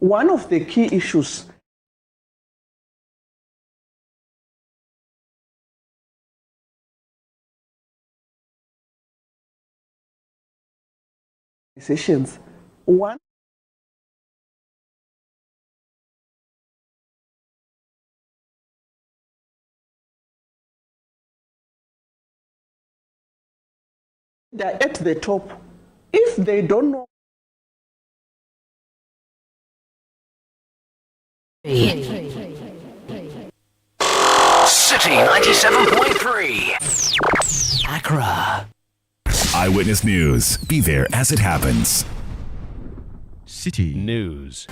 One of the key issues sessions. One they're at the top. If they don't know Citi 97.3 Accra. Eyewitness News. Be there as it happens. Citi News.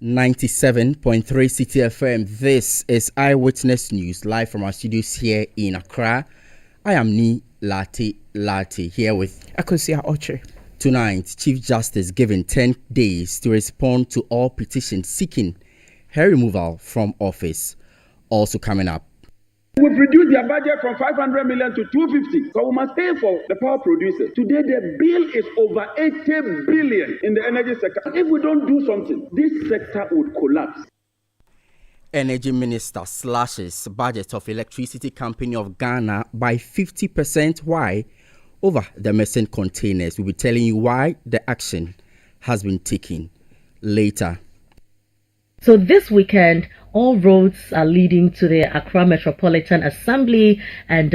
97.3 Citi FM. This is Eyewitness News live from our studios here in Accra. I am Ni Lati here with Akosia Oche. Tonight, Chief Justice given 10 days to respond to all petitions seeking her removal from office. Also coming up. We've reduced their budget from 500 million to 250. So we must pay for the power producers. Today, the bill is over 80 billion in the energy sector. If we don't do something, this sector would collapse. Energy Minister slashes budget of Electricity Company of Ghana by 50%. Why? Over the missing containers. We'll be telling you why the action has been taken later. So this weekend, all roads are leading to the Accra Metropolitan Assembly, and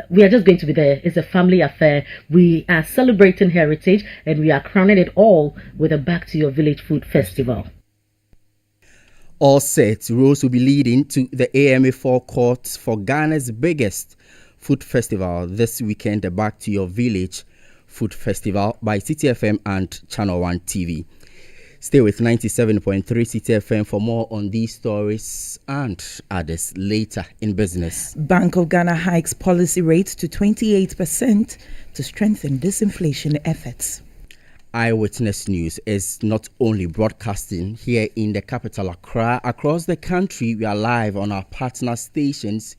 we are just going to be there. It's a family affair. We are celebrating heritage, and we are crowning it all with a Back to Your Village Food Festival. All set, roads will be leading to the AMA forecourt for Ghana's biggest food festival this weekend, the Back to Your Village Food Festival by Citi FM and Channel 1 TV. Stay with 97.3 Citi FM for more on these stories and others later in business. Bank of Ghana hikes policy rate to 28% to strengthen disinflation efforts. Eyewitness News is not only broadcasting here in the capital Accra. Across the country, we are live on our partner stations,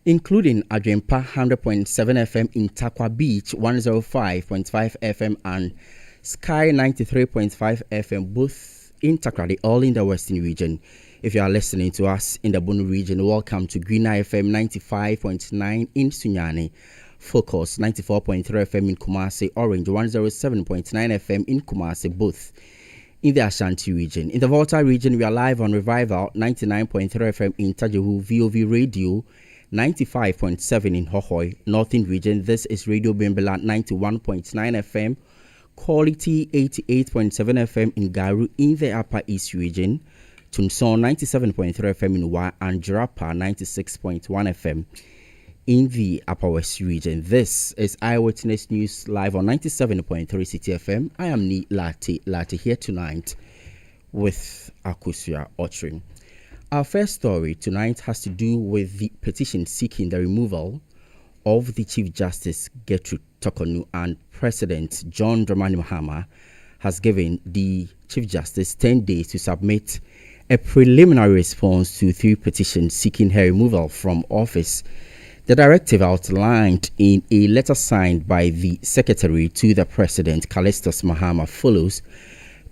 including Adwempa 100.7 FM in Takwa Beach, 105.5 FM and Sky 93.5 FM, both in Takrady, all in the Western region. If you are listening to us in the Bunu region, welcome to Green FM 95.9 in Sunyani, Focus 94.3 FM in Kumasi, Orange 107.9 FM in Kumasi, both in the Ashanti region. In the Volta region, we are live on Revival 99.3 FM in Tajehu, VOV Radio 95.7 in Hohoi, Northern region. This is Radio Bimbeland 91.9 FM. Quality 88.7 FM in Garu in the Upper East region, Tunson 97.3 FM in Wa, and Jarapa 96.1 FM in the Upper West region. This is Eyewitness News live on 97.3 Citi FM. I am Ni Lati here tonight with Akosia Oche. Our first story tonight has to do with the petition seeking the removal of the Chief Justice Gertrude Tokonu, and President John Dramani Mahama has given the Chief Justice 10 days to submit a preliminary response to 3 petitions seeking her removal from office. The directive outlined in a letter signed by the Secretary to the President, Callistus Mahama, follows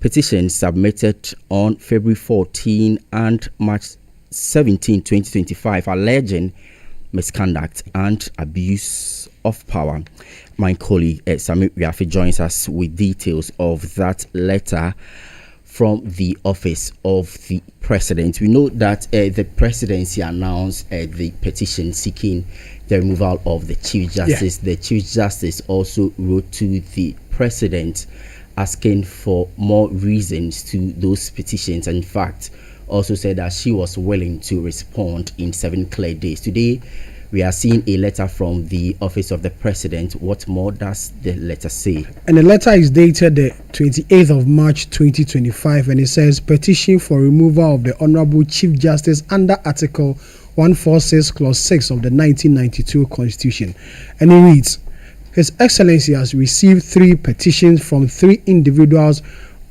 petitions submitted on February 14 and March 17, 2025, alleging misconduct and abuse of power. My colleague Samir Yafi joins us with details of that letter from the office of the president. We know that the presidency announced the petition seeking the removal of the Chief Justice. The Chief Justice also wrote to the president asking for more reasons to those petitions, and in fact also said that she was willing to respond in 7 clear days. Today we are seeing a letter from the office of the president. What more does the letter say? And the letter is dated the 28th of March 2025, and it says petition for removal of the Honorable Chief Justice under Article 146 Clause 6 of the 1992 Constitution. And it reads, His Excellency has received 3 petitions from 3 individuals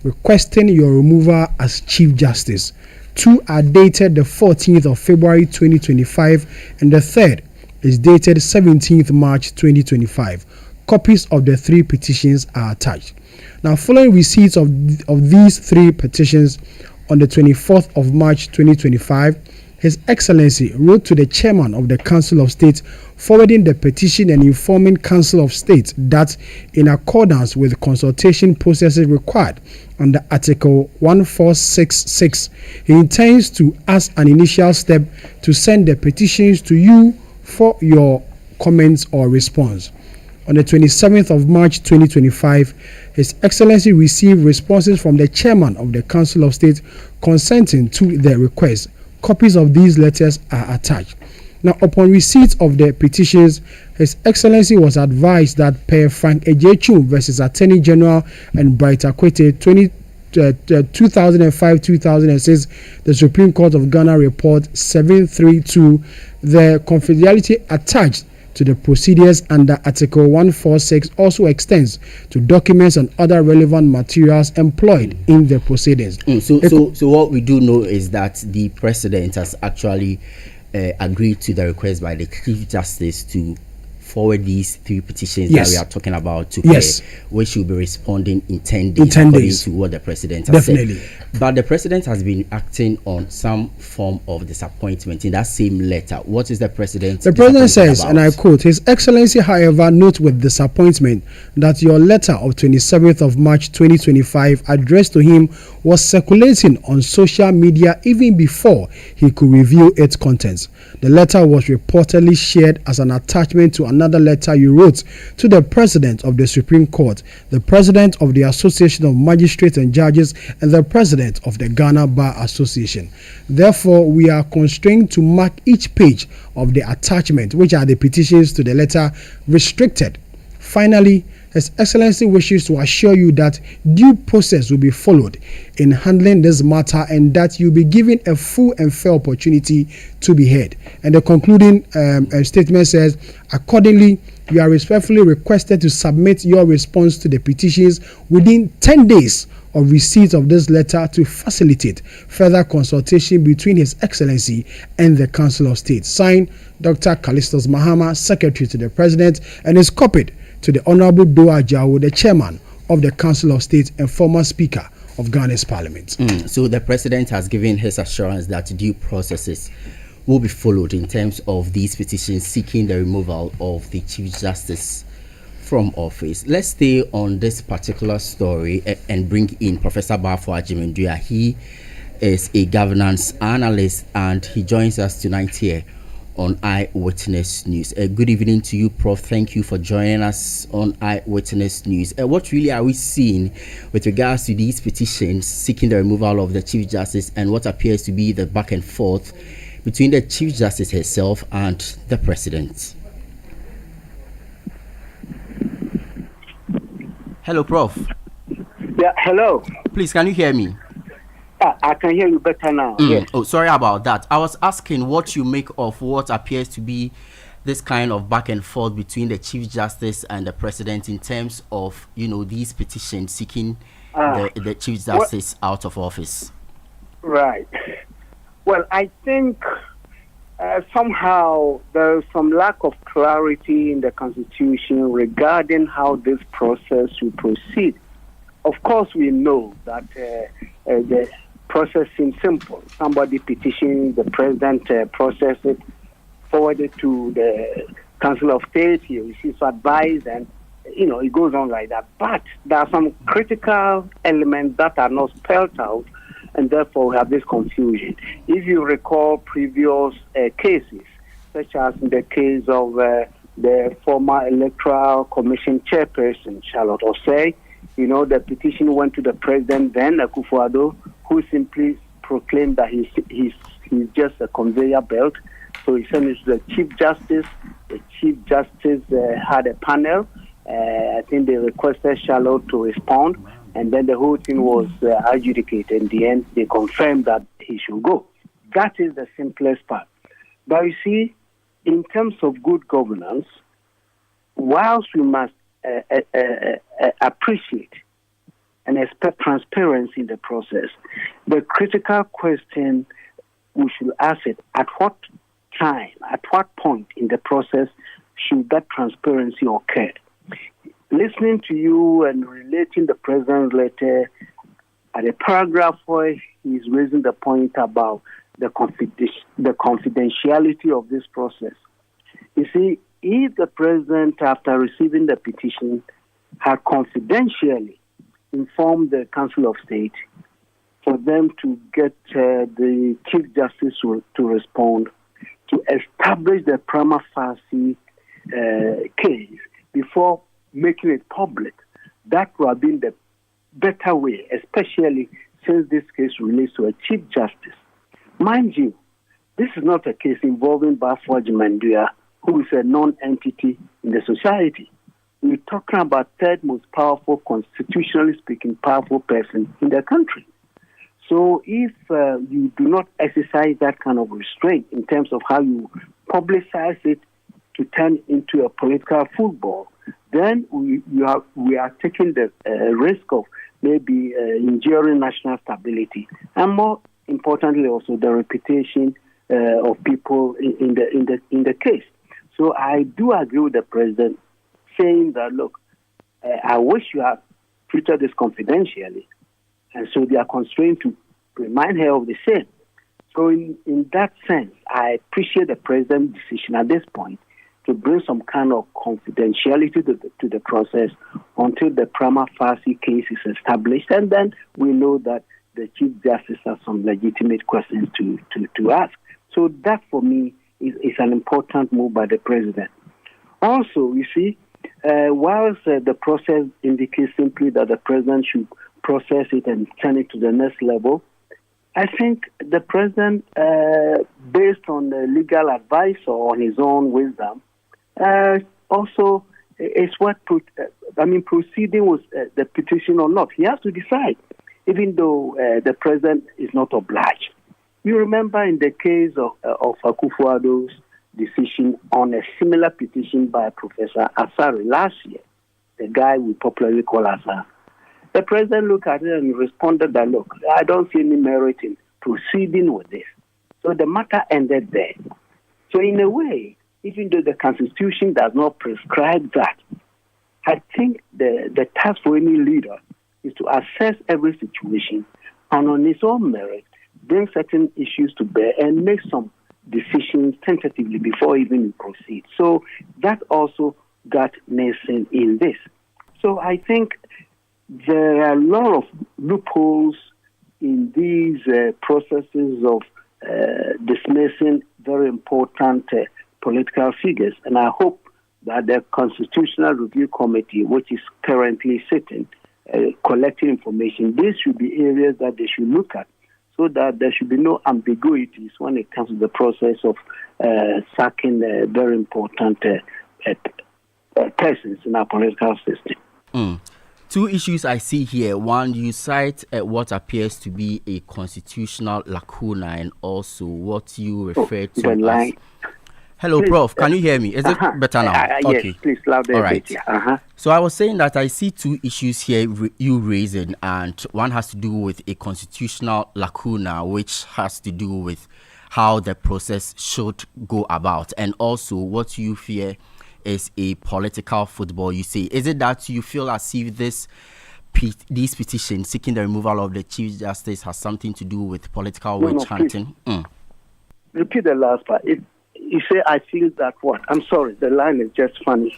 requesting your removal as Chief Justice. 2 are dated the 14th of February 2025, and the 3rd is dated 17th March 2025. Copies of the 3 petitions are attached. Now, following receipts of these 3 petitions on the 24th of March 2025, His Excellency wrote to the Chairman of the Council of State, forwarding the petition and informing Council of State that, in accordance with consultation processes required under Article 1466, he intends to, as an initial step, to send the petitions to you for your comments or response. On the 27th of March 2025, His Excellency received responses from the Chairman of the Council of State consenting to the request. Copies of these letters are attached. Now, upon receipt of the petitions, His Excellency was advised that per Frank Ejechum versus Attorney General and Bright Akwete 2005-2006, the Supreme Court of Ghana Report 732, the confidentiality attached to the procedures under Article 146 also extends to documents and other relevant materials employed in the proceedings. So what we do know is that the president has actually agreed to the request by the Chief Justice to forward these 3 petitions that we are talking about to which will be responding in 10 days, according to what the president has said. But the president has been acting on some form of disappointment in that same letter. What is the president? The president says, and I quote, His Excellency, however, note with disappointment that your letter of 27th of March 2025 addressed to him was circulating on social media even before he could review its contents. The letter was reportedly shared as an attachment to another letter you wrote to the President of the Supreme Court, the President of the Association of Magistrates and Judges, and the President of the Ghana Bar Association. Therefore, we are constrained to mark each page of the attachment, which are the petitions to the letter, restricted. Finally, His Excellency wishes to assure you that due process will be followed in handling this matter and that you'll be given a full and fair opportunity to be heard. And the concluding statement says, accordingly, you are respectfully requested to submit your response to the petitions within 10 days of receipt of this letter to facilitate further consultation between His Excellency and the Council of State. Signed, Dr. Callistus Mahama, Secretary to the President, and is copied to the Honorable Doa Jawo, the Chairman of the Council of State and former Speaker of Ghana's Parliament. So the President has given his assurance that due processes will be followed in terms of these petitions seeking the removal of the Chief Justice from office. Let's stay on this particular story and bring in Professor Bafo Ajimendua. He is a governance analyst and he joins us tonight here on Eyewitness News. Good evening to you, Prof. Thank you for joining us on Eyewitness News. What really are we seeing with regards to these petitions seeking the removal of the Chief Justice and what appears to be the back and forth between the Chief Justice herself and the President? Hello, Prof. Yeah, hello. Please, can you hear me? I can hear you better now. Yes. Oh, sorry about that. I was asking what you make of what appears to be this kind of back and forth between the Chief Justice and the President in terms of, these petitions seeking the Chief Justice out of office. Right. Well, I think somehow there is some lack of clarity in the Constitution regarding how this process will proceed. Of course, we know that the process seems simple. Somebody petitions, the President process it, forward it to the Council of State, he receives advice, and it goes on like that. But there are some critical elements that are not spelled out, and therefore we have this confusion. If you recall previous cases, such as in the case of the former Electoral Commission chairperson, Charlotte Osei, the petition went to the President then, Akufo-Addo, who simply proclaimed that he's just a conveyor belt. So he sent it to the Chief Justice. The Chief Justice had a panel. I think they requested Charlotte to respond, and then the whole thing was adjudicated. In the end, they confirmed that he should go. That is the simplest part. But you see, in terms of good governance, whilst we must appreciate and expect transparency in the process, the critical question we should ask it, at what time, at what point in the process should that transparency occur? Listening to you and relating the president's letter, at a paragraph where he's raising the point about the confidentiality of this process. You see, if the president, after receiving the petition, had confidentially informed the Council of State for them to get the Chief Justice to respond, to establish the prima facie case before making it public, that would have been the better way, especially since this case relates to a Chief Justice. Mind you, this is not a case involving Bafo Jimandua, who is a non-entity in the society. We're talking about third most powerful, constitutionally speaking, powerful person in the country. So if you do not exercise that kind of restraint in terms of how you publicize it to turn into a political football, then we are taking the risk of maybe injuring national stability, and more importantly, also the reputation of people in the case. So I do agree with the president saying that, look, I wish you had treated this confidentially, and so they are constrained to remind her of the same. So in that sense, I appreciate the president's decision at this point to bring some kind of confidentiality to the process until the prima facie case is established, and then we know that the Chief Justice has some legitimate questions to ask. So that, for me, is an important move by the president. Also, you see, whilst the process indicates simply that the president should process it and send it to the next level, I think the president, based on the legal advice or on his own wisdom, also is what proceeding with the petition or not. He has to decide, even though the president is not obliged. You remember in the case of Akufo-Addo's decision on a similar petition by Professor Asari last year, the guy we popularly call Asar. The president looked at it and responded that, look, I don't see any merit in proceeding with this. So the matter ended there. So in a way, even though the Constitution does not prescribe that, I think the task for any leader is to assess every situation and on its own merit, bring certain issues to bear and make some decisions tentatively before even you proceed. So that also got nascent in this. So I think there are a lot of loopholes in these processes of dismissing very important political figures. And I hope that the Constitutional Review Committee, which is currently sitting, collecting information, these should be areas that they should look at so that there should be no ambiguities when it comes to the process of sacking very important persons in our political system. Two issues I see here. One, you cite what appears to be a constitutional lacuna, and also what you refer to as... Hello, please, Prof. Can you hear me? Is it better now? Okay. Yes, please, louder. All right. So I was saying that I see two issues here you raising, and one has to do with a constitutional lacuna, which has to do with how the process should go about, and also what you fear is a political football. You say, is it that you feel as if these petitions seeking the removal of the Chief Justice has something to do with political witch hunting? Repeat the last part. You say, I feel that what? I'm sorry, the line is just funny.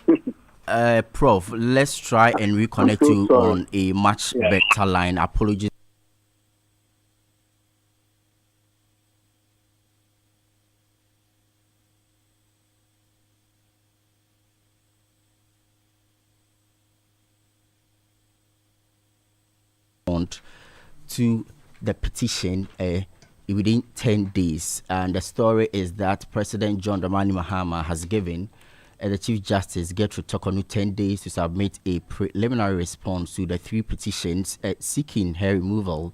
Prof, let's try and reconnect you on a much better line. Apologies. To the petition within 10 days. And the story is that President John Dramani Mahama has given the Chief Justice Gertrude Tokonu 10 days to submit a preliminary response to the 3 petitions seeking her removal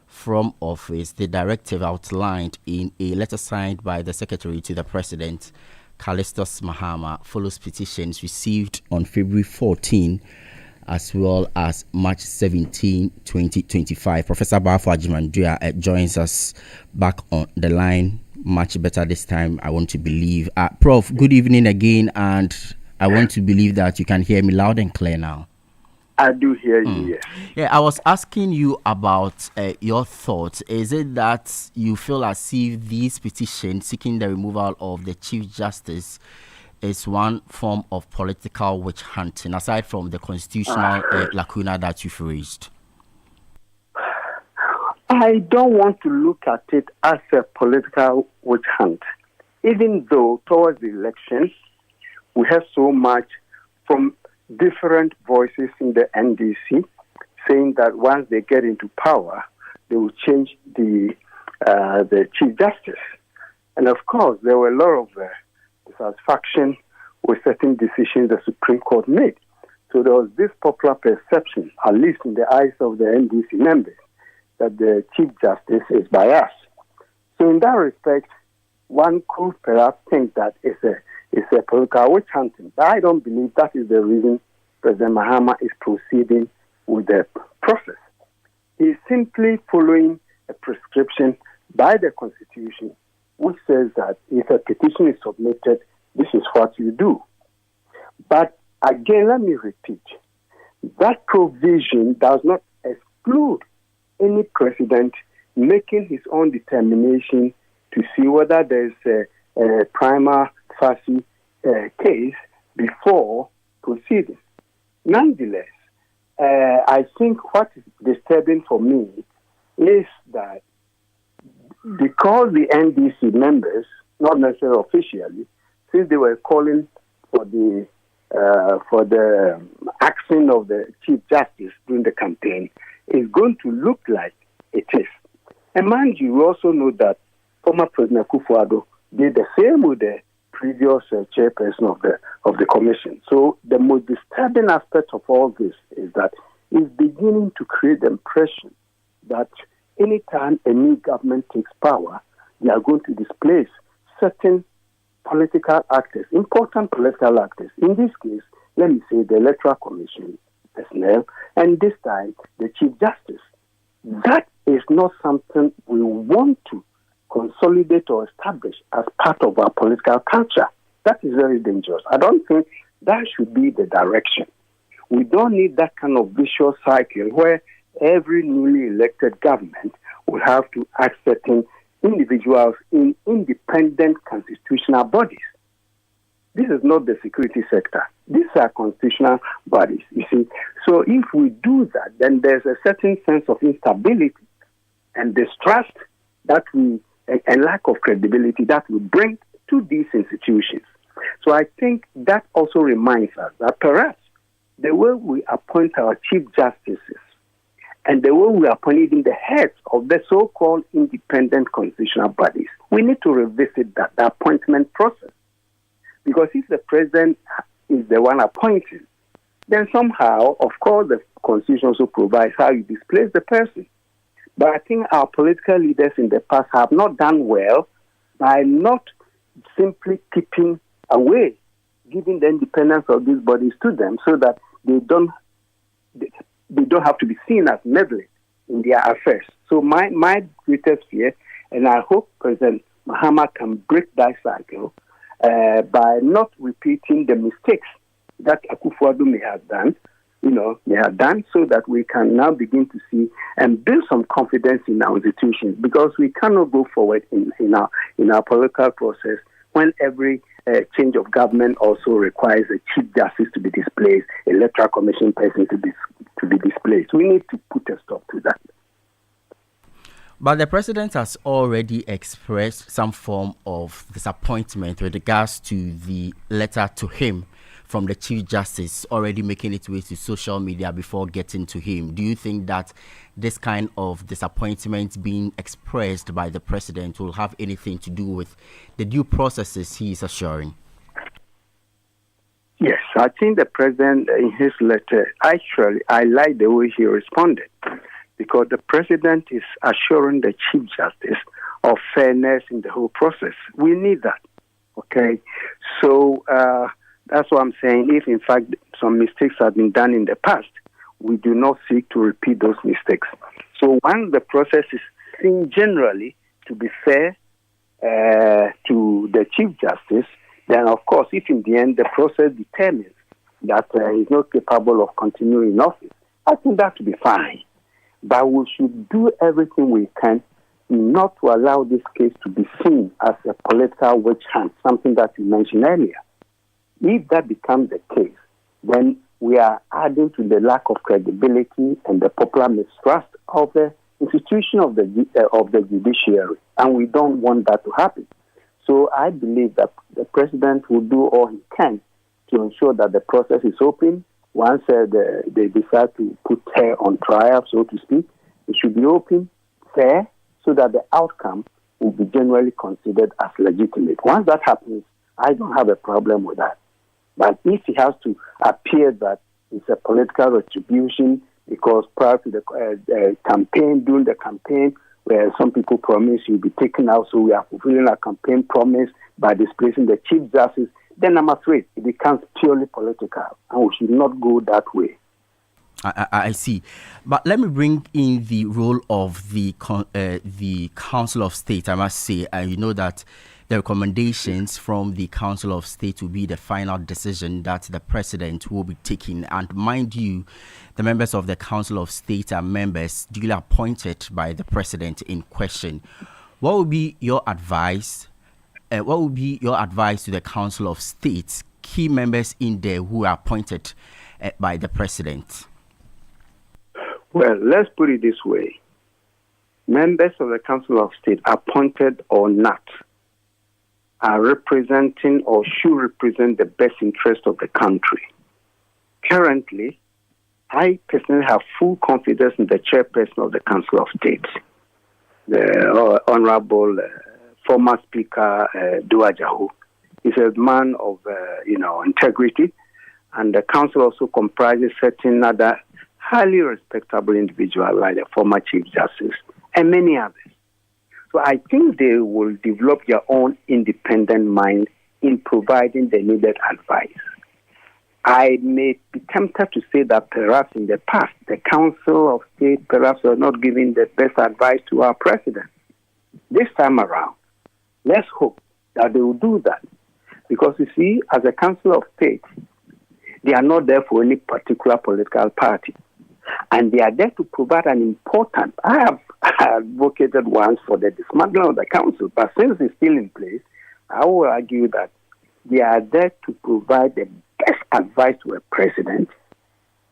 from office. The directive outlined in a letter signed by the Secretary to the President, Callistus Mahama, follows petitions received on February 14 as well as March 17, 2025. Professor Bafo Ajimandria joins us back on the line. Much better this time, I want to believe. Prof, good evening again, and I want to believe that you can hear me loud and clear now. I do hear you, yes. Yeah, I was asking you about your thoughts. Is it that you feel as if these petitions seeking the removal of the Chief Justice is one form of political witch hunting, aside from the constitutional lacuna that you've raised? I don't want to look at it as a political witch hunt, even though towards the elections we have so much from different voices in the NDC saying that once they get into power, they will change the Chief Justice. And of course, there were a lot of dissatisfaction with certain decisions the Supreme Court made. So there was this popular perception, at least in the eyes of the NDC members, that the Chief Justice is biased. So in that respect, one could perhaps think that it's a political witch hunting. But I don't believe that is the reason President Mahama is proceeding with the process. He's simply following a prescription by the Constitution, which says that if a petition is submitted, this is what you do. But again, let me repeat, that provision does not exclude any president making his own determination to see whether there's a prima facie case before proceeding. Nonetheless, I think what is disturbing for me is that because the NDC members, not necessarily officially, since they were calling for the action of the Chief Justice during the campaign, is going to look like it is. And mind you, we also know that former President Akufo-Addo did the same with the previous chairperson of the commission. So the most disturbing aspect of all this is that it's beginning to create the impression that anytime a new government takes power, they are going to displace certain political actors, important political actors. In this case, let me say the Electoral Commission personnel, and this time the Chief Justice. That is not something we want to consolidate or establish as part of our political culture. That is very dangerous. I don't think that should be the direction. We don't need that kind of vicious cycle where every newly elected government will have to act certain individuals in independent constitutional bodies. This is not the security sector. These are constitutional bodies, you see. So if we do that, then there's a certain sense of instability and distrust and lack of credibility that we bring to these institutions. So I think that also reminds us that perhaps the way we appoint our Chief Justices and the way we appoint even the heads of the so-called independent constitutional bodies, we need to revisit the appointment process. Because if the president is the one appointing, then somehow, of course, the Constitution also provides how you displace the person. But I think our political leaders in the past have not done well by not simply keeping away, giving the independence of these bodies to them so that they don't have to be seen as meddling in their affairs. So my greatest fear, and I hope President Mahama can break that cycle by not repeating the mistakes that Akufo-Addo may have done, so that we can now begin to see and build some confidence in our institutions, because we cannot go forward in our political process when every change of government also requires a Chief Justice to be displaced, Electoral Commission person to be displaced. We need to put a stop to that. But the president has already expressed some form of disappointment with regards to the letter to him from the Chief Justice already making its way to social media before getting to him. Do you think that this kind of disappointment being expressed by the president will have anything to do with the due processes he is assuring? Yes, I think the president in his letter, actually, I like the way he responded, because the president is assuring the Chief Justice of fairness in the whole process. We need that, okay? So that's what I'm saying. If, in fact, some mistakes have been done in the past, we do not seek to repeat those mistakes. So once the process is seen generally to be fair to the Chief Justice, then, of course, if in the end the process determines that he's not capable of continuing in office, I think that would be fine. But we should do everything we can not to allow this case to be seen as a political witch hunt, something that you mentioned earlier. If that becomes the case, then we are adding to the lack of credibility and the popular mistrust of the institution of the judiciary, and we don't want that to happen. So I believe that the president will do all he can to ensure that the process is open. Once they decide to put her on trial, so to speak, it should be open, fair, so that the outcome will be generally considered as legitimate. Once that happens, I don't have a problem with that. But if it has to appear that it's a political retribution because prior to the campaign, during the campaign, where some people promise you'll be taken out, so we are fulfilling our campaign promise by displacing the Chief Justice, then I'm afraid it becomes purely political, and we should not go that way. I see. But let me bring in the role of the Council of State. I must say, you know that the recommendations from the Council of State will be the final decision that the president will be taking. And mind you, the members of the Council of State are members duly appointed by the president in question. What would be your advice? What would be your advice to the Council of State, key members in there who are appointed by the president? Well, let's put it this way. Members of the Council of State, appointed or not, are representing or should represent the best interest of the country. Currently, I personally have full confidence in the chairperson of the Council of State, the Honorable former Speaker Duajahu. He's a man of integrity, and the council also comprises certain other highly respectable individuals like the former Chief Justice and many others. So I think they will develop their own independent mind in providing the needed advice. I may be tempted to say that perhaps in the past, the Council of State perhaps was not giving the best advice to our president. This time around, let's hope that they will do that. Because you see, as a Council of State, they are not there for any particular political party. And they are there to provide an important, I have advocated once for the dismantling of the council, but since it's still in place, I will argue that they are there to provide the best advice to a president,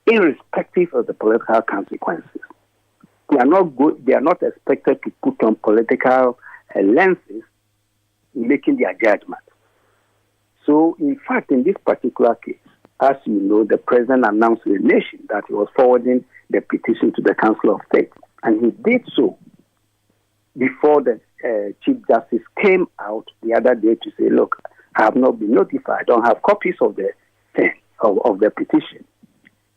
irrespective of the political consequences. They are not expected to put on political lenses in making their judgment. So, in fact, in this particular case, as you know, the president announced to the nation that he was forwarding the petition to the Council of State. And he did so before the Chief Justice came out the other day to say, look, I have not been notified. I don't have copies of the petition.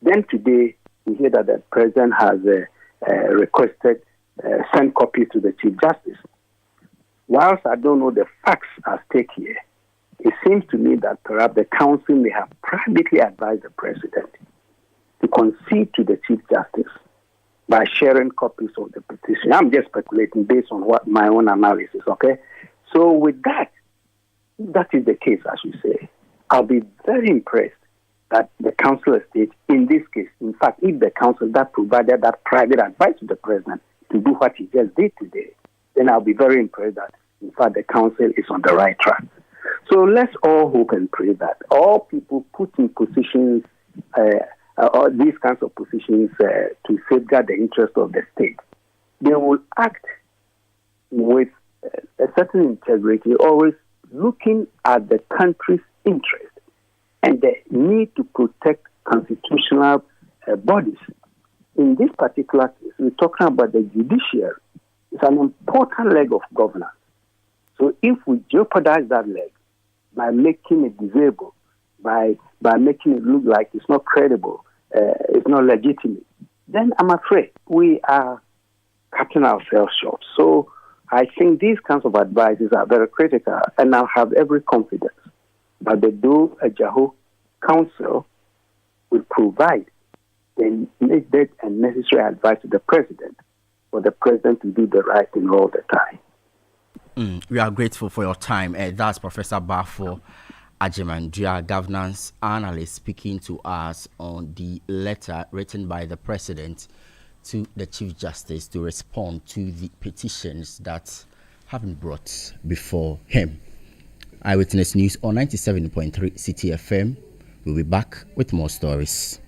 Then today, we hear that the president has requested send copies to the Chief Justice. Whilst I don't know the facts at stake here, it seems to me that perhaps the council may have privately advised the president to concede to the Chief Justice by sharing copies of the petition. I'm just speculating based on what my own analysis, okay? So with that, if that is the case, as you say, I'll be very impressed that the Council of State, in this case, in fact, if the council that provided that private advice to the president to do what he just did today, then I'll be very impressed that, in fact, the council is on the right track. So let's all hope and pray that all people put in positions, these kinds of positions to safeguard the interest of the state, they will act with a certain integrity, always looking at the country's interest and the need to protect constitutional bodies. In this particular case, we're talking about the judiciary. It's an important leg of governance. So if we jeopardize that leg by making it disabled, by making it look like it's not credible, it's not legitimate, then I'm afraid we are cutting ourselves short. So I think these kinds of advices are very critical, and I have every confidence that the Do Ajaho Council will provide the needed and necessary advice to the president for the president to do the right thing all the time. We are grateful for your time. That's Professor Bafo Ajimandria, governance analyst, speaking to us on the letter written by the president to the Chief Justice to respond to the petitions that have been brought before him. Eyewitness News on 97.3 Citi FM. We'll be back with more stories.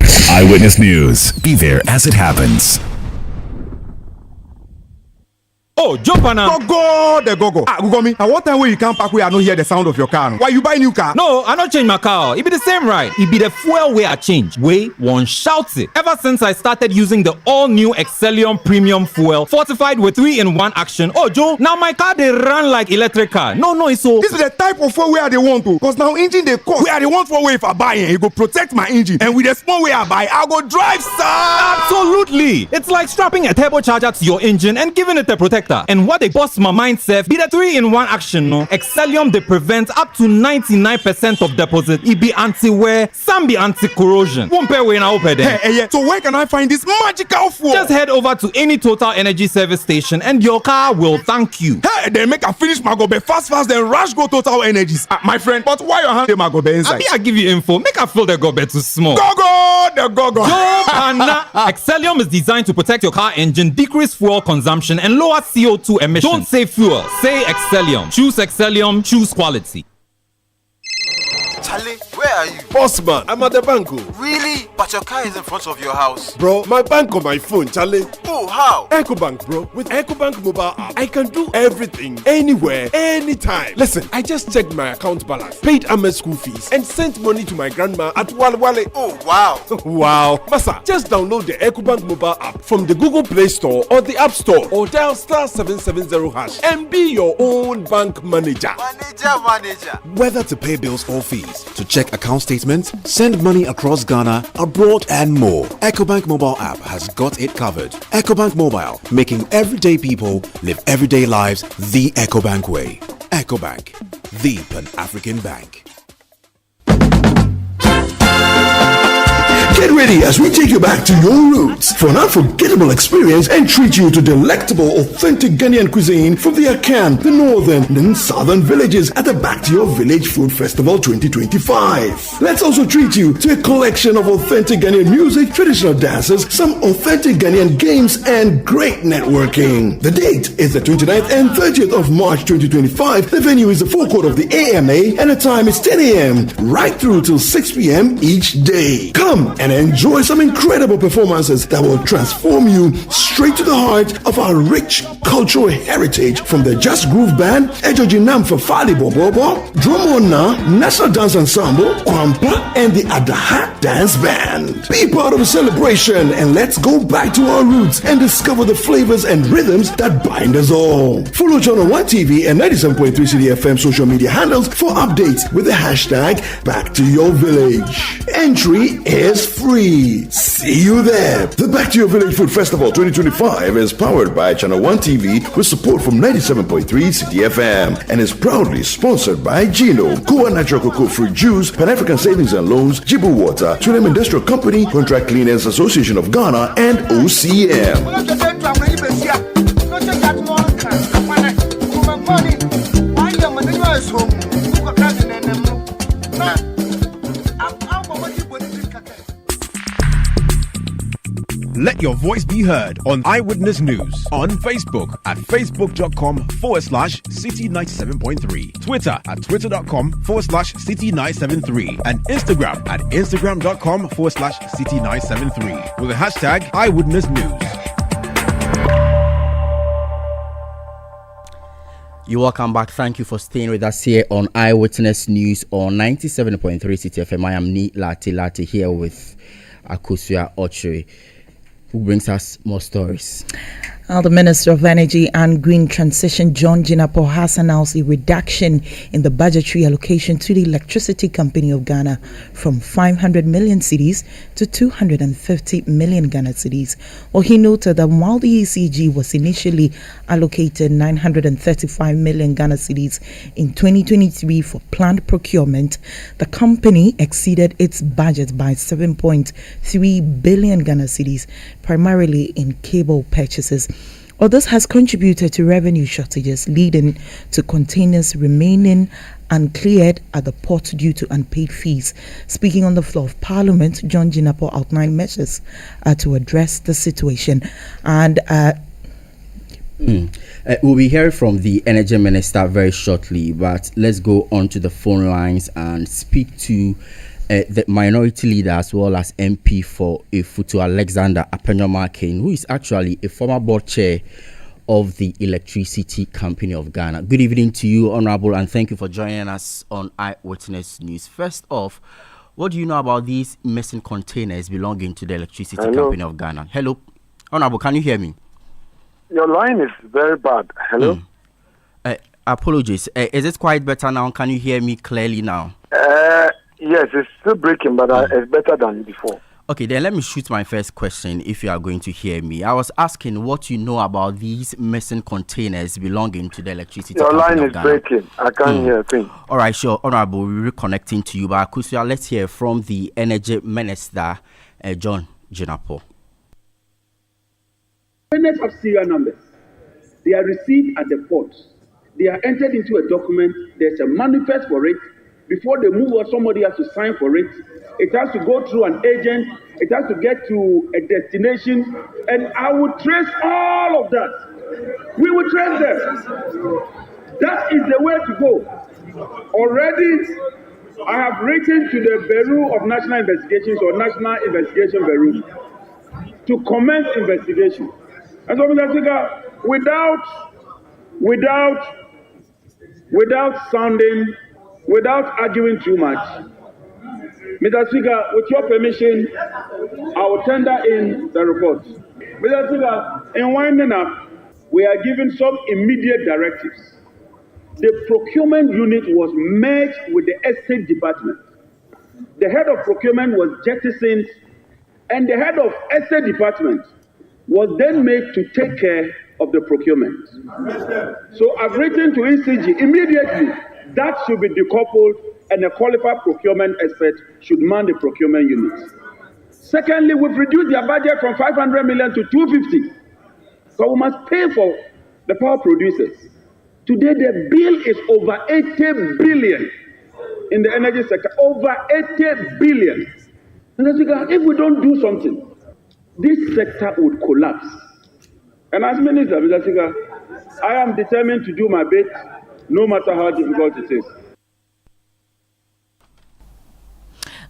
Eyewitness News. Be there as it happens. Oh, jump on now. Go. Google me. I want time where you can't park where I don't hear the sound of your car. Why you buy new car? No, I don't change my car. It be the same ride. It be the fuel way I change. Way one shouts it. Ever since I started using the all-new Excellium Premium Fuel, fortified with 3-in-1 action. Oh, Joe, now my car they run like electric car. No, it's so. This is the type of fuel where they want to. Cause now engine they cost. Where they want for way if I buy it, it go protect my engine. And with the small way I buy, I go drive, sir. Absolutely. It's like strapping a turbocharger to your engine and giving it a protector. And what they bust my mind, Seth, be the 3-in-1 action, no? Excellium, they prevent up to 99% of deposit. It be anti-wear, some be anti-corrosion. Won't pay when I open them. Hey, so where can I find this magical fuel? Just head over to any Total Energy service station and your car will thank you. Hey, then make a finish my gobe fast, then rush go Total Energies. My friend, but why your hand my gobe inside? I give you info. Make a fill the gobe too small. Go. Excellium is designed to protect your car engine, decrease fuel consumption, and lower CO2 emissions. Don't say fuel, say Excellium. Choose Excellium, choose quality. Charlie, where are you? Boss man, I'm at the bank. Really? But your car is in front of your house. Bro, my bank on my phone, Charlie. Oh, how? EcoBank, bro. With EcoBank mobile app, I can do everything, anywhere, anytime. Listen, I just checked my account balance, paid Ahmed's school fees, and sent money to my grandma at Walwale. Oh, wow. Wow. Masa, just download the EcoBank mobile app from the Google Play Store or the App Store, or dial *770# and be your own bank manager. Manager. Whether to pay bills or fees, to check account statements, send money across Ghana, abroad, and more, EcoBank mobile app has got it covered. EcoBank Mobile, making everyday people live everyday lives the EcoBank way. EcoBank, the Pan-African bank. Get ready as we take you back to your roots for an unforgettable experience and treat you to delectable, authentic Ghanaian cuisine from the Akan, the northern and southern villages at the Back to Your Village Food Festival 2025. Let's also treat you to a collection of authentic Ghanaian music, traditional dances, some authentic Ghanaian games, and great networking. The date is the 29th and 30th of March 2025. The venue is the forecourt of the AMA and the time is 10 a.m. right through till 6 p.m. each day. Come and enjoy some incredible performances that will transform you straight to the heart of our rich cultural heritage, from the Just Groove Band, Ejojinam Fafali Bobobo, Drumona, National Dance Ensemble, Kwampa, and the Adaha Dance Band. Be part of the celebration and let's go back to our roots and discover the flavors and rhythms that bind us all. Follow Channel 1 TV and 97.3 Citi FM social media handles for updates with the hashtag Back to Your Village. Entry is free. See you there. The Back to Your Village Food Festival 2025 is powered by Channel 1 TV with support from 97.3 Citi FM and is proudly sponsored by Gino, Koa Natural Cocoa Fruit Juice, Pan-African Savings and Loans, Jibu Water, Trinum Industrial Company, Contract Cleaners Association of Ghana, and OCM. Let your voice be heard on Eyewitness News on Facebook at facebook.com/Citi97.3, Twitter at twitter.com/Citi973, and Instagram at instagram.com/Citi973 with the hashtag Eyewitness News. You're welcome back. Thank you for staying with us here on Eyewitness News on 97.3 Citi FM. I am Ni Lati here with Akosua Ochre, who brings us more stories. The Minister of Energy and Green Transition, John Jinapor, has announced a reduction in the budgetary allocation to the Electricity Company of Ghana from 500 million cedis to 250 million Ghana cedis. Well, he noted that while the ECG was initially allocated 935 million Ghana cedis in 2023 for planned procurement, the company exceeded its budget by 7.3 billion Ghana cedis, primarily in cable purchases. Well, this has contributed to revenue shortages, leading to containers remaining uncleared at the port due to unpaid fees. Speaking on the floor of Parliament, John Jinapor outlined measures to address the situation. And we'll be hearing from the Energy Minister very shortly, but let's go on to the phone lines and speak to the minority leader as well as MP for Ifutu, Alexander Apenyomarkin, who is actually a former board chair of the Electricity Company of Ghana. Good evening to you, Honorable, and thank you for joining us on Eyewitness News. First off, what do you know about these missing containers belonging to the Electricity Company of Ghana? Hello, Honorable, can you hear me? Your line is very bad. Hello? Apologies. Is it quite better now? Can you hear me clearly now? Yes, it's still breaking, but it's better than before. Okay, then let me shoot my first question if you are going to hear me. I was asking what you know about these missing containers belonging to the Electricity Company of Ghana. Your line is breaking. I can't hear a thing. All right, sure. Honorable, we're reconnecting to you. But Akosua, let's hear from the Energy Minister, John Jinapor. Payments of serial numbers. They are received at the port. They are entered into a document. There's a manifest for it. Before they move on, somebody has to sign for it. It has to go through an agent. It has to get to a destination. And I will trace all of that. We will trace them. That is the way to go. Already, I have written to the Bureau of National Investigations or National Investigation Bureau to commence investigation. And so, Mr. Speaker, without arguing too much, Mr. Speaker, with your permission, I will tender in the report. Mr. Speaker, in winding up, we are giving some immediate directives. The procurement unit was merged with the estate department. The head of procurement was jettisoned, and the head of estate department was then made to take care of the procurement. So I've written to ECG immediately that should be decoupled and a qualified procurement expert should man the procurement unit. Secondly, we've reduced their budget from 500 million to 250. So we must pay for the power producers. Today the bill is over 80 billion in the energy sector, over 80 billion. And if we don't do something, this sector would collapse. And as Minister, Mr. Speaker, I am determined to do my bit, no matter how difficult it is.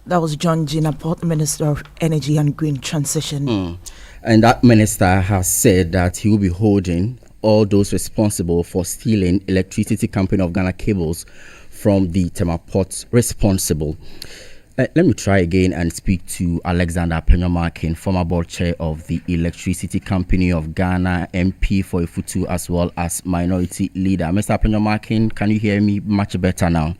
That was John Jinapor, Minister of Energy and Green Transition. And that minister has said that he will be holding all those responsible for stealing Electricity Company of Ghana cables from the Tema ports responsible. Let me try again and speak to Alexander Apenyomarkin, former board chair of the Electricity Company of Ghana, MP for Ifutu, as well as minority leader. Mr. Apenyomarkin, can you hear me much better now?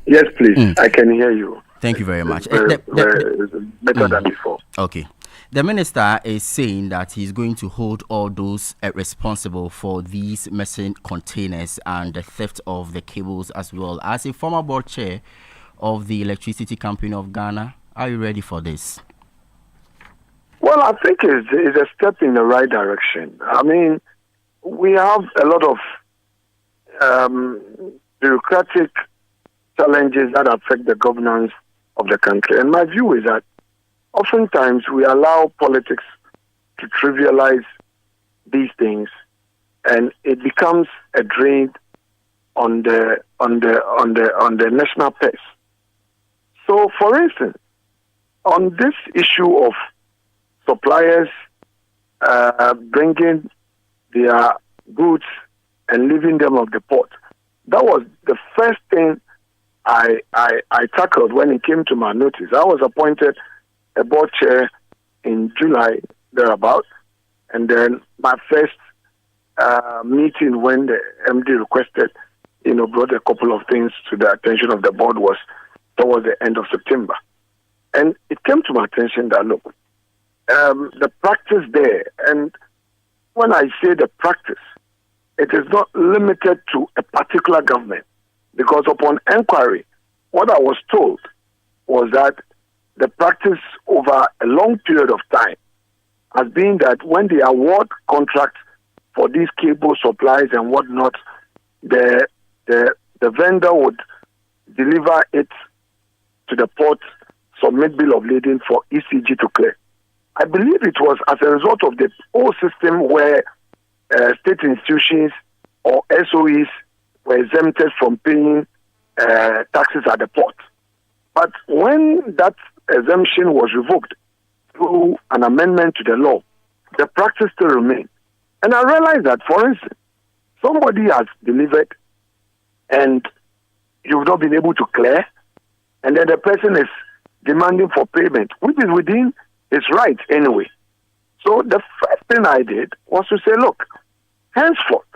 Yes, please. I can hear you. Thank you very much. Better than before. Okay. The minister is saying that he's going to hold all those responsible for these missing containers and the theft of the cables as well. As a former board chair of the Electricity Company of Ghana, are you ready for this? Well, I think it's a step in the right direction. I mean, we have a lot of bureaucratic challenges that affect the governance of the country. And my view is that oftentimes we allow politics to trivialize these things, and it becomes a drain on the national purse. So, for instance, on this issue of suppliers bringing their goods and leaving them off the port. That was the first thing I tackled when it came to my notice. I was appointed a board chair in July, thereabout, and then my first meeting when the MD requested, brought a couple of things to the attention of the board was towards the end of September. And it came to my attention that, look, the practice there, and when I say the practice, it is not limited to a particular government, because upon inquiry, what I was told was that the practice over a long period of time has been that when they award contracts for these cable supplies and whatnot, the vendor would deliver it to the port, submit bill of lading for ECG to clear. I believe it was as a result of the whole system where state institutions or SOEs were exempted from paying taxes at the port. But when that exemption was revoked through an amendment to the law, the practice still remained. And I realized that, for instance, somebody has delivered and you've not been able to clear, and then the person is demanding for payment, which is within his rights anyway. So the first thing I did was to say, look, henceforth,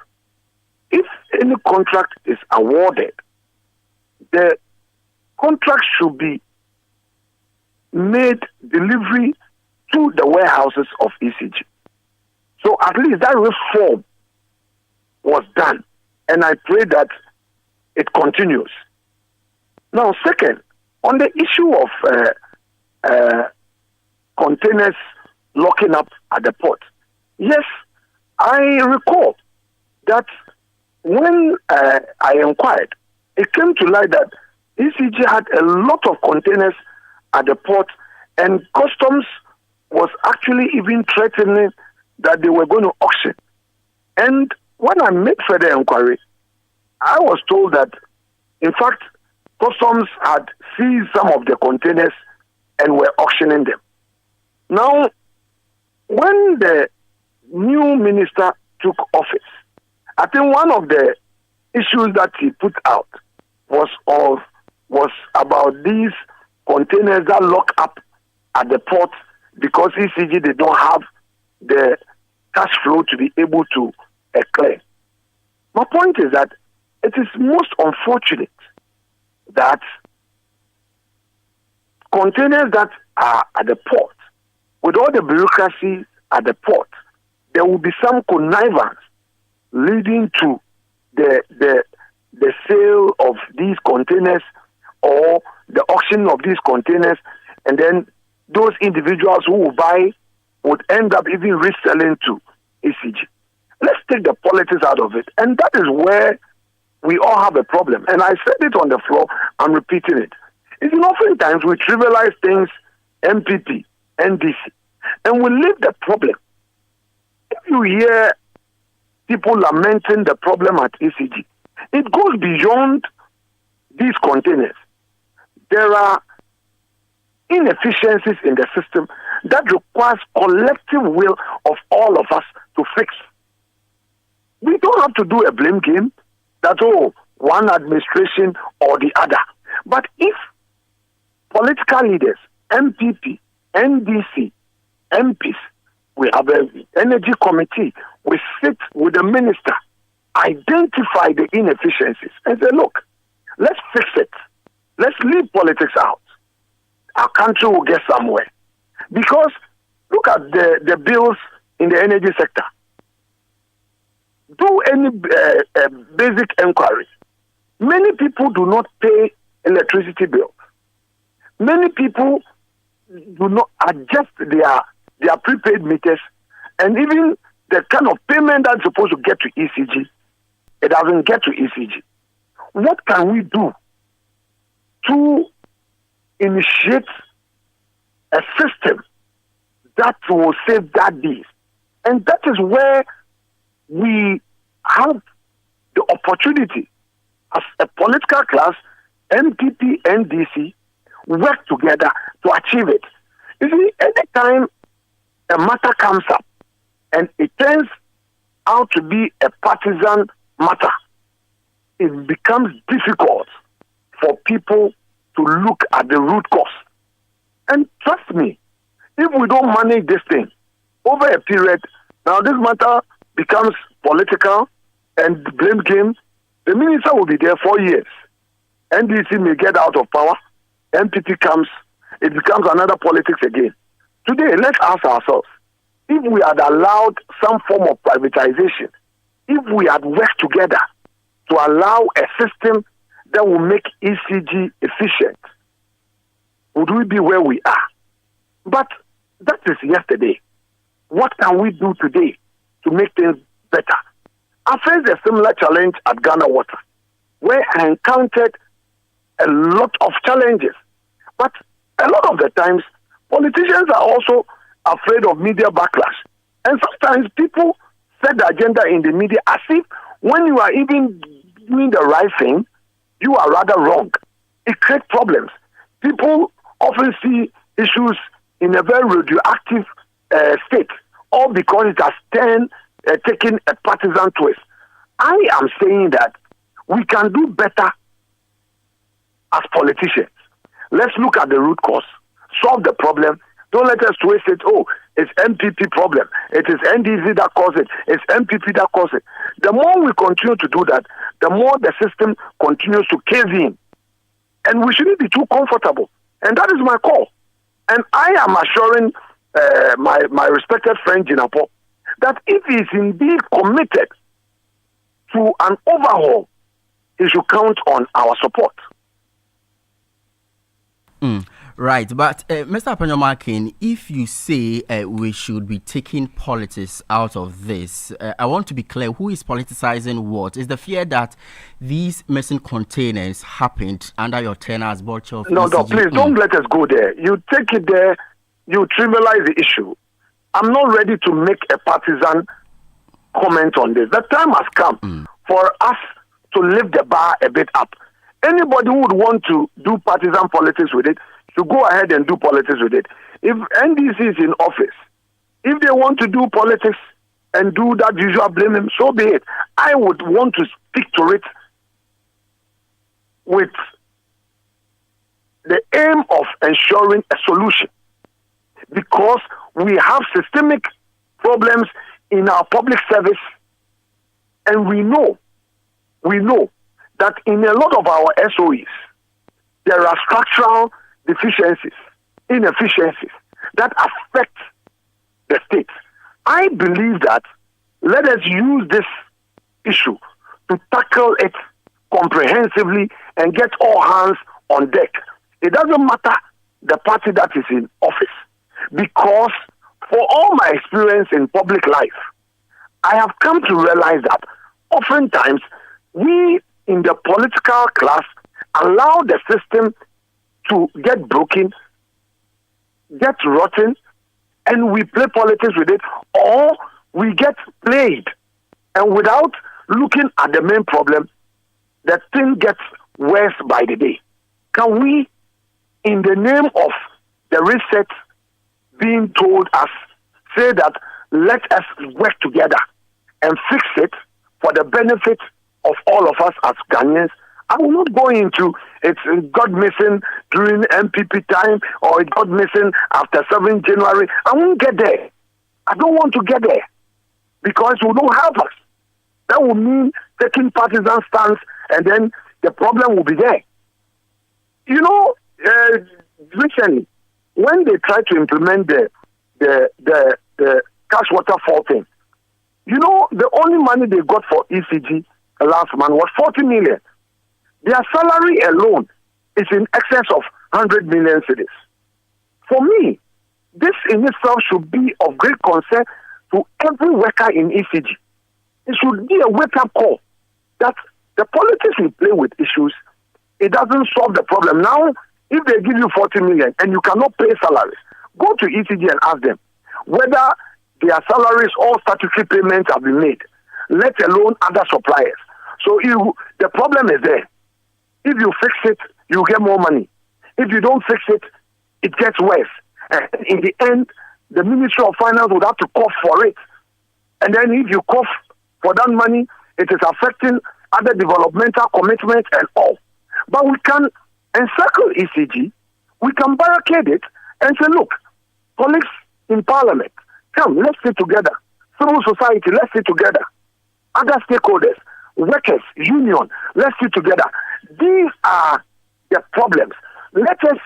if any contract is awarded, the contract should be made delivery to the warehouses of ECG. So at least that reform was done, and I pray that it continues. Now, second, on the issue of containers locking up at the port, yes, I recall that when I inquired, it came to light that ECG had a lot of containers at the port, and customs was actually even threatening that they were going to auction. And when I made further inquiry, I was told that, in fact, customs had seized some of the containers and were auctioning them. Now, when the new minister took office, I think one of the issues that he put out was about these containers that lock up at the port because ECG did not have the cash flow to be able to clear. My point is that it is most unfortunate that containers that are at the port, with all the bureaucracy at the port, there will be some connivance leading to the sale of these containers or the auction of these containers, and then those individuals who will buy would end up even reselling to ECG. Let's take the politics out of it, and that is where we all have a problem. And I said it on the floor, I'm repeating it. It's oftentimes we trivialize things, MPP, NDC, and we leave the problem. If you hear people lamenting the problem at ECG, it goes beyond these containers. There are inefficiencies in the system that requires collective will of all of us to fix. We don't have to do a blame game that, one administration or the other. But if political leaders, MPP, NDC, MPs, we have an energy committee, we sit with the minister, identify the inefficiencies and say, look, let's fix it. Let's leave politics out. Our country will get somewhere. Because look at the bills in the energy sector. Do any basic inquiry. Many people do not pay electricity bills. Many people do not adjust their prepaid meters, and even the kind of payment that's supposed to get to ECG, it doesn't get to ECG. What can we do to initiate a system that will safeguard these? And that is where we have the opportunity as a political class, MPP, NDC, work together to achieve it. You see, any time a matter comes up and it turns out to be a partisan matter, it becomes difficult for people to look at the root cause. And trust me, if we don't manage this thing over a period, now this matter becomes political and blame game. The minister will be there 4 years. NDC may get out of power. MPP comes. It becomes another politics again. Today, let's ask ourselves, if we had allowed some form of privatization, if we had worked together to allow a system that will make ECG efficient, would we be where we are? But that is yesterday. What can we do today to make things better? I faced a similar challenge at Ghana Water, where I encountered a lot of challenges. But a lot of the times, politicians are also afraid of media backlash. And sometimes people set the agenda in the media as if when you are even doing the right thing, you are rather wrong. It creates problems. People often see issues in a very radioactive state, all because it has taken a partisan twist. I am saying that we can do better as politicians. Let's look at the root cause, solve the problem. Don't let us twist it. Oh, it's MPP problem. It is NDC that caused it. It's MPP that caused it. The more we continue to do that, the more the system continues to cave in. And we shouldn't be too comfortable. And that is my call. And I am assuring my respected friend Jinapo that if he is indeed committed to an overhaul, he should count on our support. Right, but Mr. Apanyomakin, if you say we should be taking politics out of this, I want to be clear, who is politicizing what? Is the fear that these missing containers happened under your tenure as board chair of No, please, don't let us go there. You take it there, you trivialize the issue. I'm not ready to make a partisan comment on this. The time has come for us to lift the bar a bit up. Anybody who would want to do partisan politics with it should go ahead and do politics with it. If NDC is in office, if they want to do politics and do that usual blaming, so be it. I would want to stick to it with the aim of ensuring a solution, because we have systemic problems in our public service, and we know that in a lot of our SOEs, there are structural deficiencies, inefficiencies that affect the state. I believe that let us use this issue to tackle it comprehensively and get all hands on deck. It doesn't matter the party that is in office, because for all my experience in public life, I have come to realize that oftentimes we in the political class allow the system to get broken, get rotten, and we play politics with it, or we get played. And without looking at the main problem, the thing gets worse by the day. Can we, in the name of the reset being told us, say that let us work together and fix it for the benefit of all of us as Ghanaians? I will not go into it got missing during MPP time or it got missing after 7 January. I won't get there. I don't want to get there because it will not help us. That will mean taking partisan stance, and then the problem will be there. You know, recently, when they tried to implement the cash waterfall thing, you know, the only money they got for ECG last month was 40 million. Their salary alone is in excess of 100 million cedis. For me, this in itself should be of great concern to every worker in ECG. It should be a wake-up call that the politics we play with issues, it doesn't solve the problem. Now, if they give you 40 million and you cannot pay salaries, go to ECG and ask them whether their salaries or statutory payments have been made, let alone other suppliers. So the problem is there. If you fix it, you get more money. If you don't fix it, it gets worse. And in the end, the Ministry of Finance would have to cough for it. And then if you cough for that money, It is affecting other developmental commitments and all. But we can encircle ECG, we can barricade it and say, look, colleagues in parliament, come, let's sit together. Civil society, let's sit together. Other stakeholders, workers, union, let's sit together. These are the problems. Let us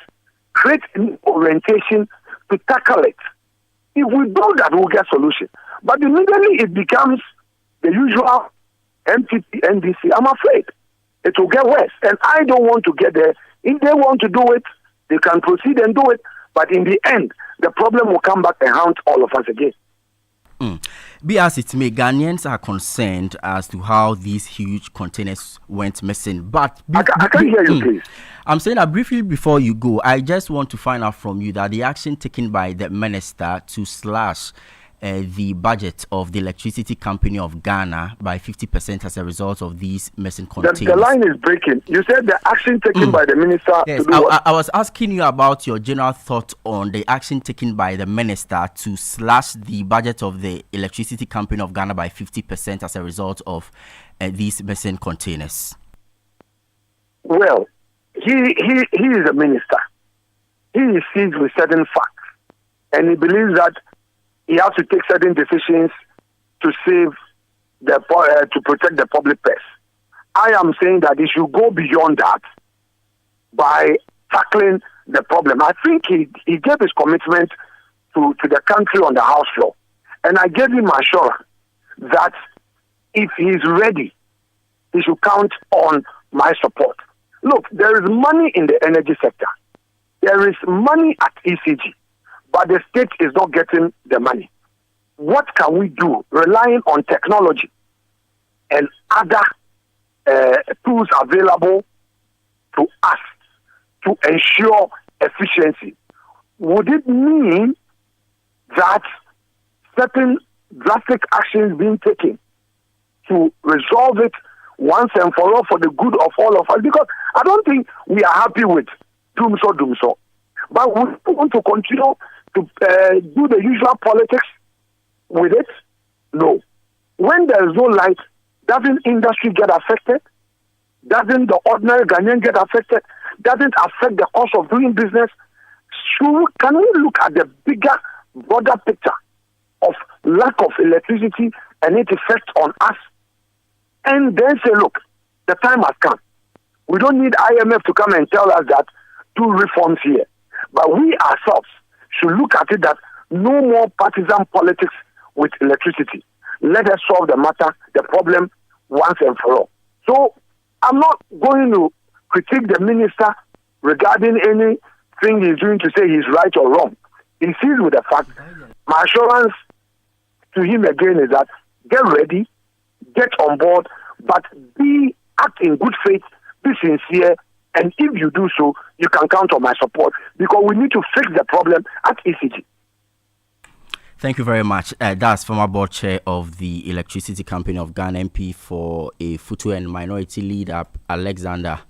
create an orientation to tackle it. If we do that, we'll get solution. But immediately it becomes the usual MPP, NDC. I'm afraid it will get worse. And I don't want to get there. If they want to do it, they can proceed and do it. But in the end, the problem will come back and haunt all of us again. Be as it may, Ghanaians are concerned as to how these huge containers went missing. But I can't hear you, please. I'm saying that briefly before you go, I just want to find out from you that the action taken by the minister to slash the budget of the electricity company of Ghana by 50% as a result of these missing containers. The line is breaking. You said the action taken by the minister. Yes, to do what? I was asking you about your general thought on the action taken by the minister to slash the budget of the electricity company of Ghana by 50% as a result of these missing containers. Well, he is a minister. He is seized with certain facts, and he believes that he has to take certain decisions to save to protect the public purse. I am saying that he should go beyond that by tackling the problem. I think he gave his commitment to the country on the House floor, and I gave him assurance that if he's ready, he should count on my support. Look, there is money in the energy sector. There is money at ECG. But the state is not getting the money. What can we do relying on technology and other tools available to us to ensure efficiency? Would it mean that certain drastic actions being taken to resolve it once and for all for the good of all of us? Because I don't think we are happy with doom so. But we want to continue to do the usual politics with it? No. When there is no light, doesn't industry get affected? Doesn't the ordinary Ghanaian get affected? Doesn't affect the cost of doing business? Can we look at the bigger, broader picture of lack of electricity and its effect on us? And then say, look, the time has come. We don't need IMF to come and tell us that do reforms here. But we ourselves should look at it that no more partisan politics with electricity. Let us solve the matter, the problem, once and for all. So I'm not going to critique the minister regarding anything he's doing to say he's right or wrong. He sees with the fact. My assurance to him again is that get ready, get on board, but act in good faith, be sincere, and if you do so, you can count on my support because we need to fix the problem at ECG. Thank you very much. That's former board chair of the Electricity Company of Ghana, MP for a Futu and Minority Leader, Alexander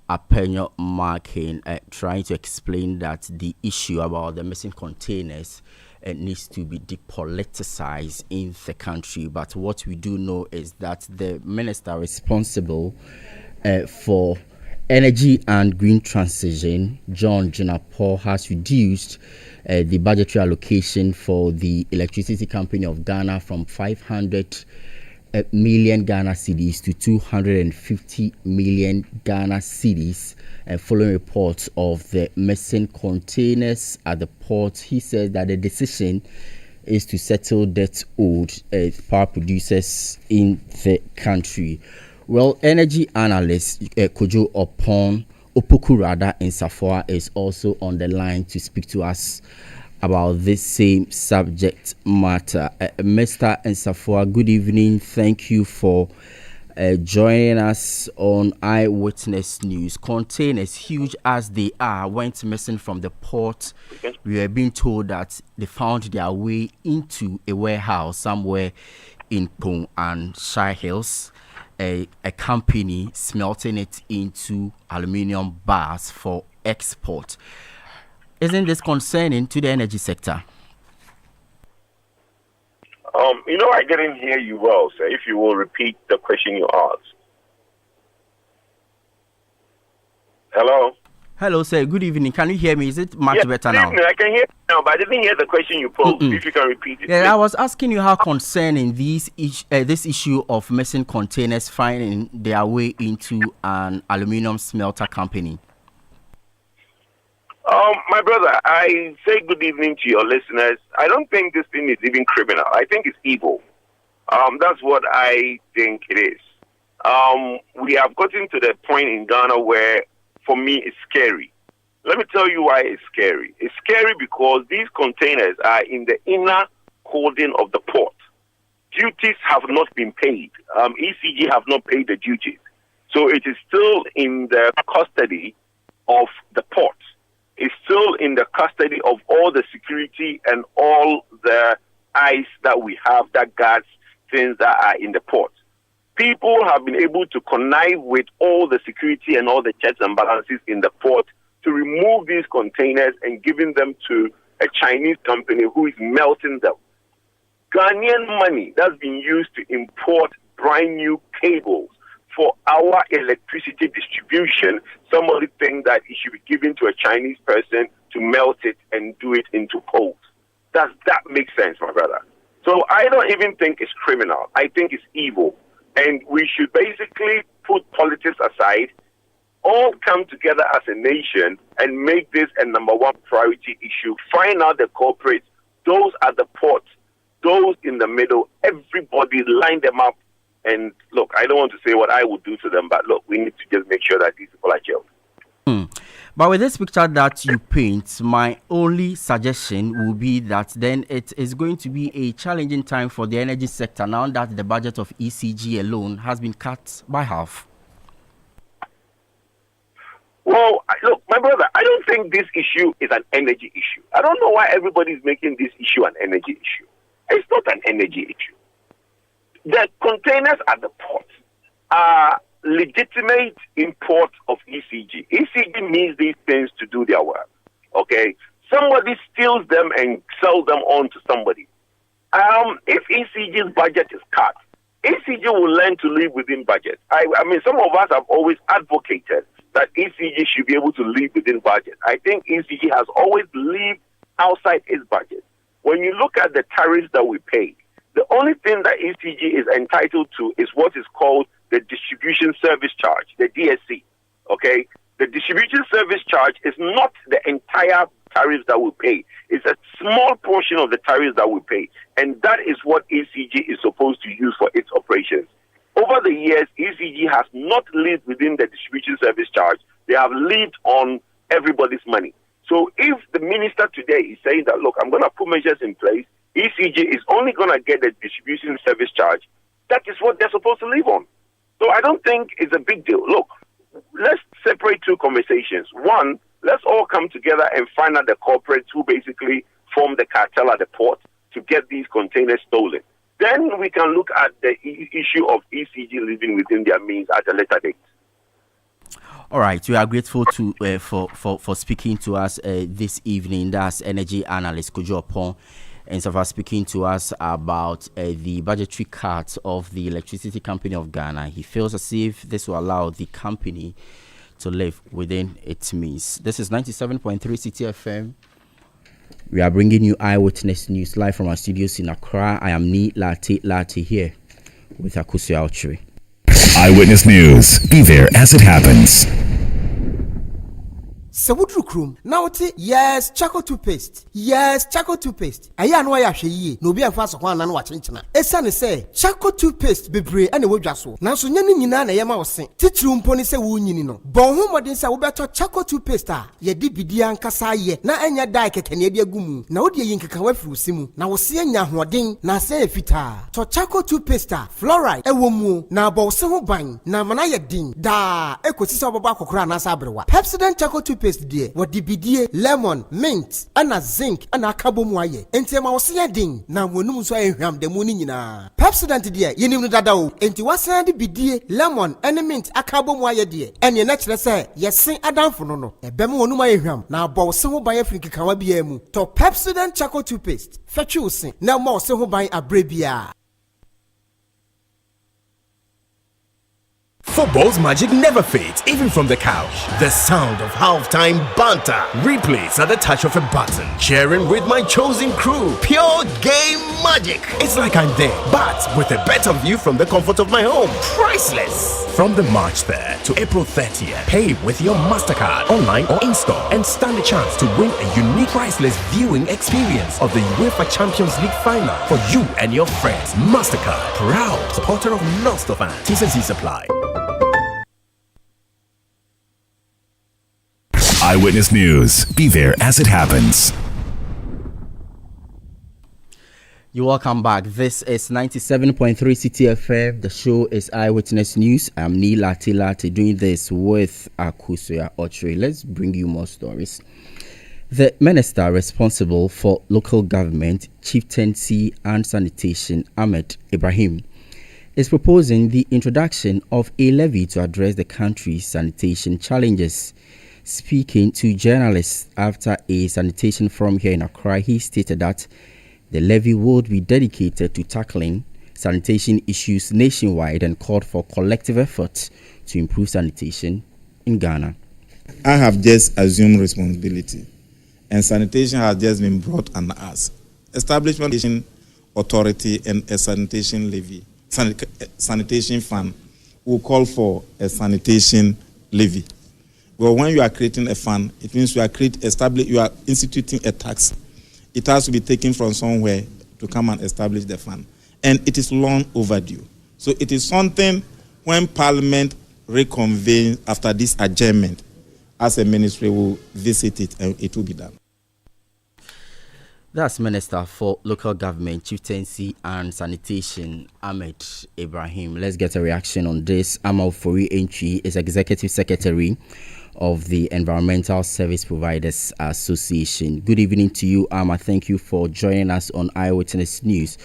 Apenyo Markin, trying to explain that the issue about the missing containers needs to be depoliticized in the country. But what we do know is that the minister responsible for energy and green transition, John Jinapor, has reduced the budgetary allocation for the Electricity Company of Ghana from 500 million Ghana cedis to 250 million Ghana cedis, following reports of the missing containers at the port. He said that the decision is to settle debt owed power producers in the country. Well, energy analyst Kojo Opokurada in Safwa is also on the line to speak to us about this same subject matter. Mr. Nsafwa, good evening. Thank you for joining us on Eyewitness News. Containers, huge as they are, went missing from the port. We are being told that they found their way into a warehouse somewhere in Pong and Shire Hills. A company smelting it into aluminium bars for export. Isn't this concerning to the energy sector? I didn't hear you well, sir. If you will repeat the question you asked. Hello? Hello, sir. Good evening. Can you hear me? Is it much better now? Good evening. I can hear you now, but I didn't hear the question you posed. If you can repeat it. Yeah, I was asking you how concerning this issue of missing containers finding their way into an aluminium smelter company. My brother, I say good evening to your listeners. I don't think this thing is even criminal. I think it's evil. That's what I think it is. We have gotten to the point in Ghana where, for me, it's scary. Let me tell you why it's scary. It's scary because these containers are in the inner holding of the port. Duties have not been paid. ECG have not paid the duties. So it is still in the custody of the port. It's still in the custody of all the security and all the eyes that we have that guards things that are in the port. People have been able to connive with all the security and all the checks and balances in the port to remove these containers and giving them to a Chinese company who is melting them. Ghanaian money that's been used to import brand new cables for our electricity distribution, somebody think that it should be given to a Chinese person to melt it and do it into poles. Does that make sense, my brother? So I don't even think it's criminal. I think it's evil. And we should basically put politics aside, all come together as a nation and make this a number one priority issue. Find out the corporates, those at the ports, those in the middle, everybody line them up. And look, I don't want to say what I would do to them, but look, we need to just make sure that these people are jailed. But with this picture that you paint, my only suggestion would be that then it is going to be a challenging time for the energy sector now that the budget of ECG alone has been cut by half. Well, look, my brother, I don't think this issue is an energy issue. I don't know why everybody is making this issue an energy issue. It's not an energy issue. The containers at the port are legitimate import of ECG. ECG needs these things to do their work. Okay? Somebody steals them and sells them on to somebody. If ECG's budget is cut, ECG will learn to live within budget. I mean, some of us have always advocated that ECG should be able to live within budget. I think ECG has always lived outside its budget. When you look at the tariffs that we pay, the only thing that ECG is entitled to is what is called the distribution service charge, the DSC. Okay? The distribution service charge is not the entire tariffs that we pay. It's a small portion of the tariffs that we pay. And that is what ECG is supposed to use for its operations. Over the years, ECG has not lived within the distribution service charge. They have lived on everybody's money. So if the minister today is saying that, look, I'm going to put measures in place, ECG is only going to get the distribution service charge, that is what they're supposed to live on. So I don't think it's a big deal. Look, let's separate two conversations. One, let's all come together and find out the corporates who basically form the cartel at the port to get these containers stolen. Then we can look at the issue of ECG living within their means at a later date. All right, we are grateful to for speaking to us this evening. That's energy analyst Kojo Opon, and so far speaking to us about the budgetary cut of the Electricity Company of Ghana. He feels as if this will allow the company to live within its means. This is 97.3 Citi FM. We are bringing you Eyewitness News live from our studios in Accra. I am Ni Lati here with Akusu Alchiri. Eyewitness News. Be there as it happens. Sewudru krum na wote yes charcoal toothpaste aya no ya hwe no bi amfa so kwan na no wa chenchena esane se charcoal toothpaste bebre ane wodwa so na so nyane nyina na yema wose titru mpo ni se wo nyini no bon ho modin se wo beto charcoal toothpaste a ye di bidia nkasa ye na anya dai kekene de agumu na wodi yin keka wafiri usimu na wo se anya hoden na se efita to charcoal toothpaste fluoride ewo mu na bo se ho ban na mana ye din da ekosi se oboba kokora na sa abrewa Pepsodent charcoal toothpaste paste deɛ wɔde bidie lemon mint ana zinc ana akabo mu ayɛ enti ma wɔsɛ den na wɔnum so ayɛ hwam da mu ni nyinaa Pepsodent deɛ yenim no dada o enti wɔsɛ de bidie lemon ane mint akabo mu ayɛ deɛ ɛne na kyerɛ sɛ yɛsen adamfo no no ɛbɛm wɔnum ayɛ hwam na abɔ wɔse ho ban afiri kekawa bia mu to Pepsodent charcoal toothpaste fetwi wo se na ma wɔse ho ban abrɛ bia. Football's magic never fades, even from the couch. The sound of halftime banter replays at the touch of a button. Cheering with my chosen crew. Pure game magic. It's like I'm there, but with a better view from the comfort of my home. Priceless. From the March 3rd to April 30th, pay with your MasterCard, online or in-store, and stand a chance to win a unique priceless viewing experience of the UEFA Champions League final for you and your friends. MasterCard, proud supporter of non-stop fans. T&C supply. Eyewitness News. Be there as it happens. You're welcome back. This is 97.3 Citi FM. The show is Eyewitness News. I'm Neil Atilati doing this with Akusuya Ochre. Let's bring you more stories. The minister responsible for local government, chieftaincy and sanitation, Ahmed Ibrahim, is proposing the introduction of a levy to address the country's sanitation challenges. Speaking to journalists after a sanitation forum here in Accra, he stated that the levy would be dedicated to tackling sanitation issues nationwide and called for collective efforts to improve sanitation in Ghana. I have just assumed responsibility, and sanitation has just been brought under us. Establishment authority and a sanitation levy, sanitation fund will call for a sanitation levy. Well, when you are creating a fund, it means you are instituting a tax. It has to be taken from somewhere to come and establish the fund. And it is long overdue. So it is something when Parliament reconvenes after this adjournment, as a ministry will visit it and it will be done. That's Minister for Local Government, Chieftaincy and Sanitation, Ahmed Ibrahim. Let's get a reaction on this. Amal Fori Entry is Executive Secretary of the Environmental Service Providers Association. Good evening to you, Amma. Thank you for joining us on Eyewitness News.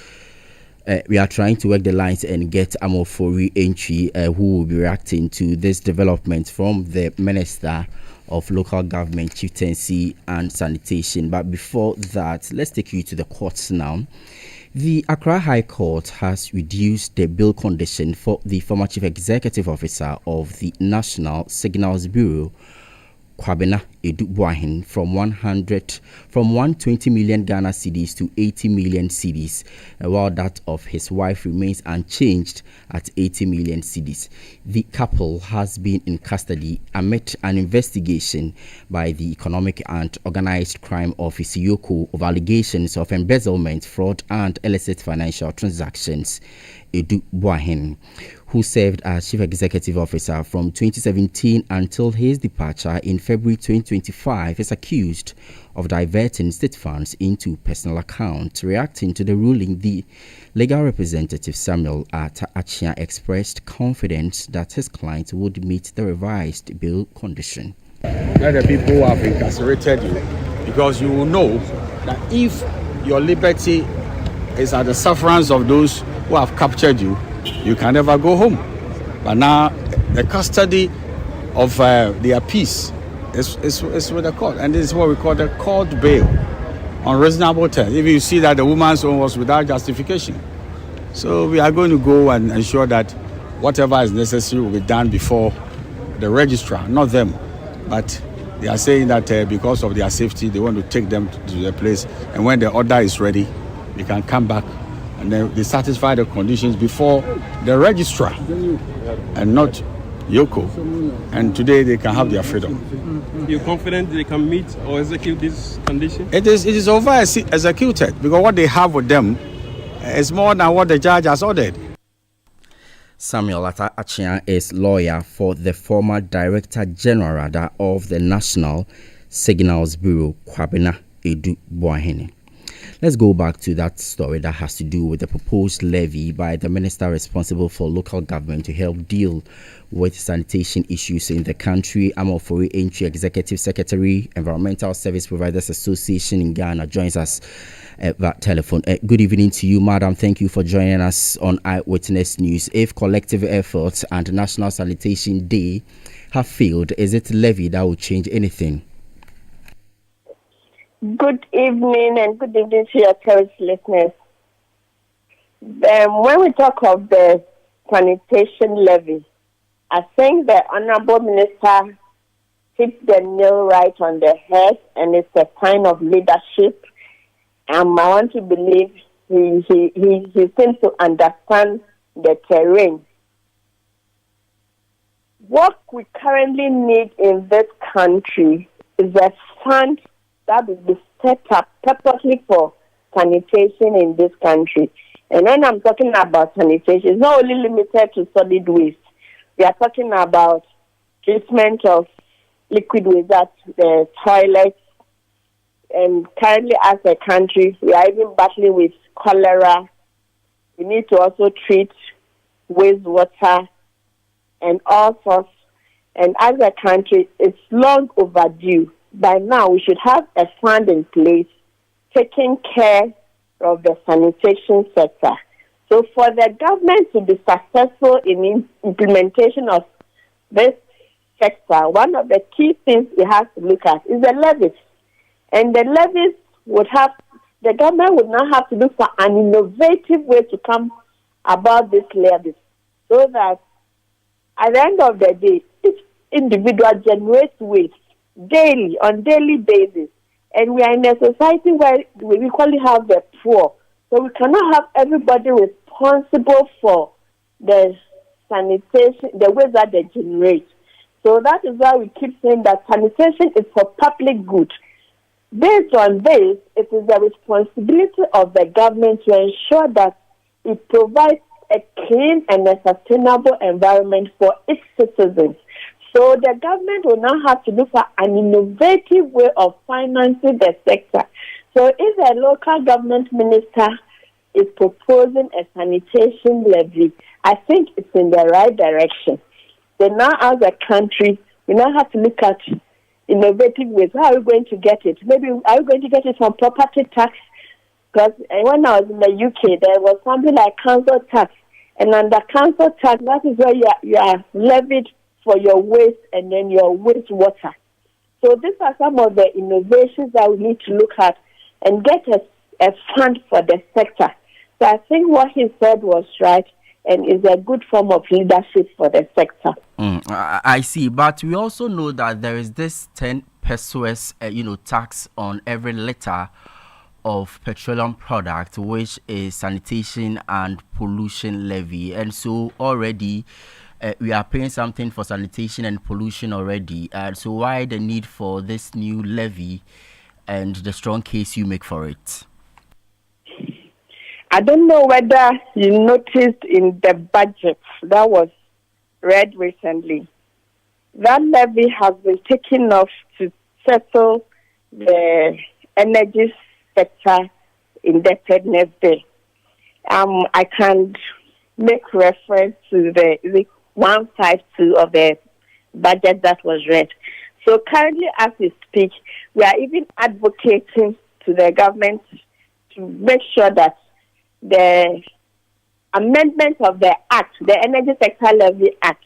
We are trying to work the lines and get Amofori Entry, who will be reacting to this development from the Minister of Local Government, Chieftaincy and Sanitation. But before that, let's take you to the courts now. The Accra High Court has reduced the bail condition for the former Chief Executive Officer of the National Signals Bureau, Kwabena Edubuahin, from 120 million Ghana cedis to 80 million cedis, while that of his wife remains unchanged at 80 million cedis. The couple has been in custody amid an investigation by the Economic and Organized Crime Office (YOCO) of allegations of embezzlement, fraud, and illicit financial transactions. Edubuahin, who served as Chief Executive Officer from 2017 until his departure in February 2025, is accused of diverting state funds into personal accounts. Reacting to the ruling, the legal representative Samuel Achia expressed confidence that his client would meet the revised bail condition. Let the people who have incarcerated you, because you will know that if your liberty is at the sufferance of those who have captured you, you can never go home. But now the custody of their peace is with the court, and this is what we call the court bail on reasonable terms. If you see that the woman's own was without justification, so we are going to go and ensure that whatever is necessary will be done before the registrar, not them, but they are saying that because of their safety, they want to take them to the place, and when the order is ready, they can come back and then they satisfy the conditions before the registrar and not YOCO. And today they can have their freedom. You're confident they can meet or execute this condition? It is over executed because what they have with them is more than what the judge has ordered. Samuel Achia is lawyer for the former Director General of the National Signals Bureau, Kwabena Edubuahin. Let's go back to that story that has to do with the proposed levy by the minister responsible for local government to help deal with sanitation issues in the country. Amofori Entry Executive Secretary, Environmental Service Providers Association in Ghana, joins us at that telephone. Good evening to you, madam. Thank you for joining us on Eyewitness News. If collective efforts and National Sanitation Day have failed, is it levy that will change anything? Good evening and good evening to your cherished listeners. When we talk of the sanitation levy, I think the Honorable Minister hit the nail right on the head, and it's a sign of leadership. I want to believe he seems to understand the terrain. What we currently need in this country is a fund that will be set up purposely for sanitation in this country. And when I'm talking about sanitation, it's not only limited to solid waste. We are talking about treatment of liquid waste at the toilets. And currently, as a country, we are even battling with cholera. We need to also treat wastewater and all sorts. And as a country, it's long overdue. By now, we should have a fund in place taking care of the sanitation sector. So for the government to be successful in implementation of this sector, one of the key things it has to look at is the levies. And the levies the government would now have to look for an innovative way to come about these levies so that at the end of the day, each individual generates waste on daily basis. And we are in a society where we equally have the poor. So we cannot have everybody responsible for the sanitation, the way that they generate. So that is why we keep saying that sanitation is for public good. Based on this, it is the responsibility of the government to ensure that it provides a clean and a sustainable environment for its citizens. So the government will now have to look for an innovative way of financing the sector. So if the local government minister is proposing a sanitation levy, I think it's in the right direction. Then now as a country, we now have to look at innovative ways. How are we going to get it? Maybe are we going to get it from property tax? Because when I was in the UK, there was something like council tax. And under council tax, that is where you are levied for your waste and then your wastewater. So these are some of the innovations that we need to look at and get a fund for the sector. So I think what he said was right and is a good form of leadership for the sector. I see, but we also know that there is this 10 pesos, tax on every liter of petroleum product, which is sanitation and pollution levy, and so already we are paying something for sanitation and pollution already. So why the need for this new levy and the strong case you make for it? I don't know whether you noticed in the budget that was read recently, that levy has been taken off to settle the energy sector indebtedness bill. I can make reference to the 152 of the budget that was read. So currently, as we speak, we are even advocating to the government to make sure that the amendment of the Act, the Energy Sector Levy Act,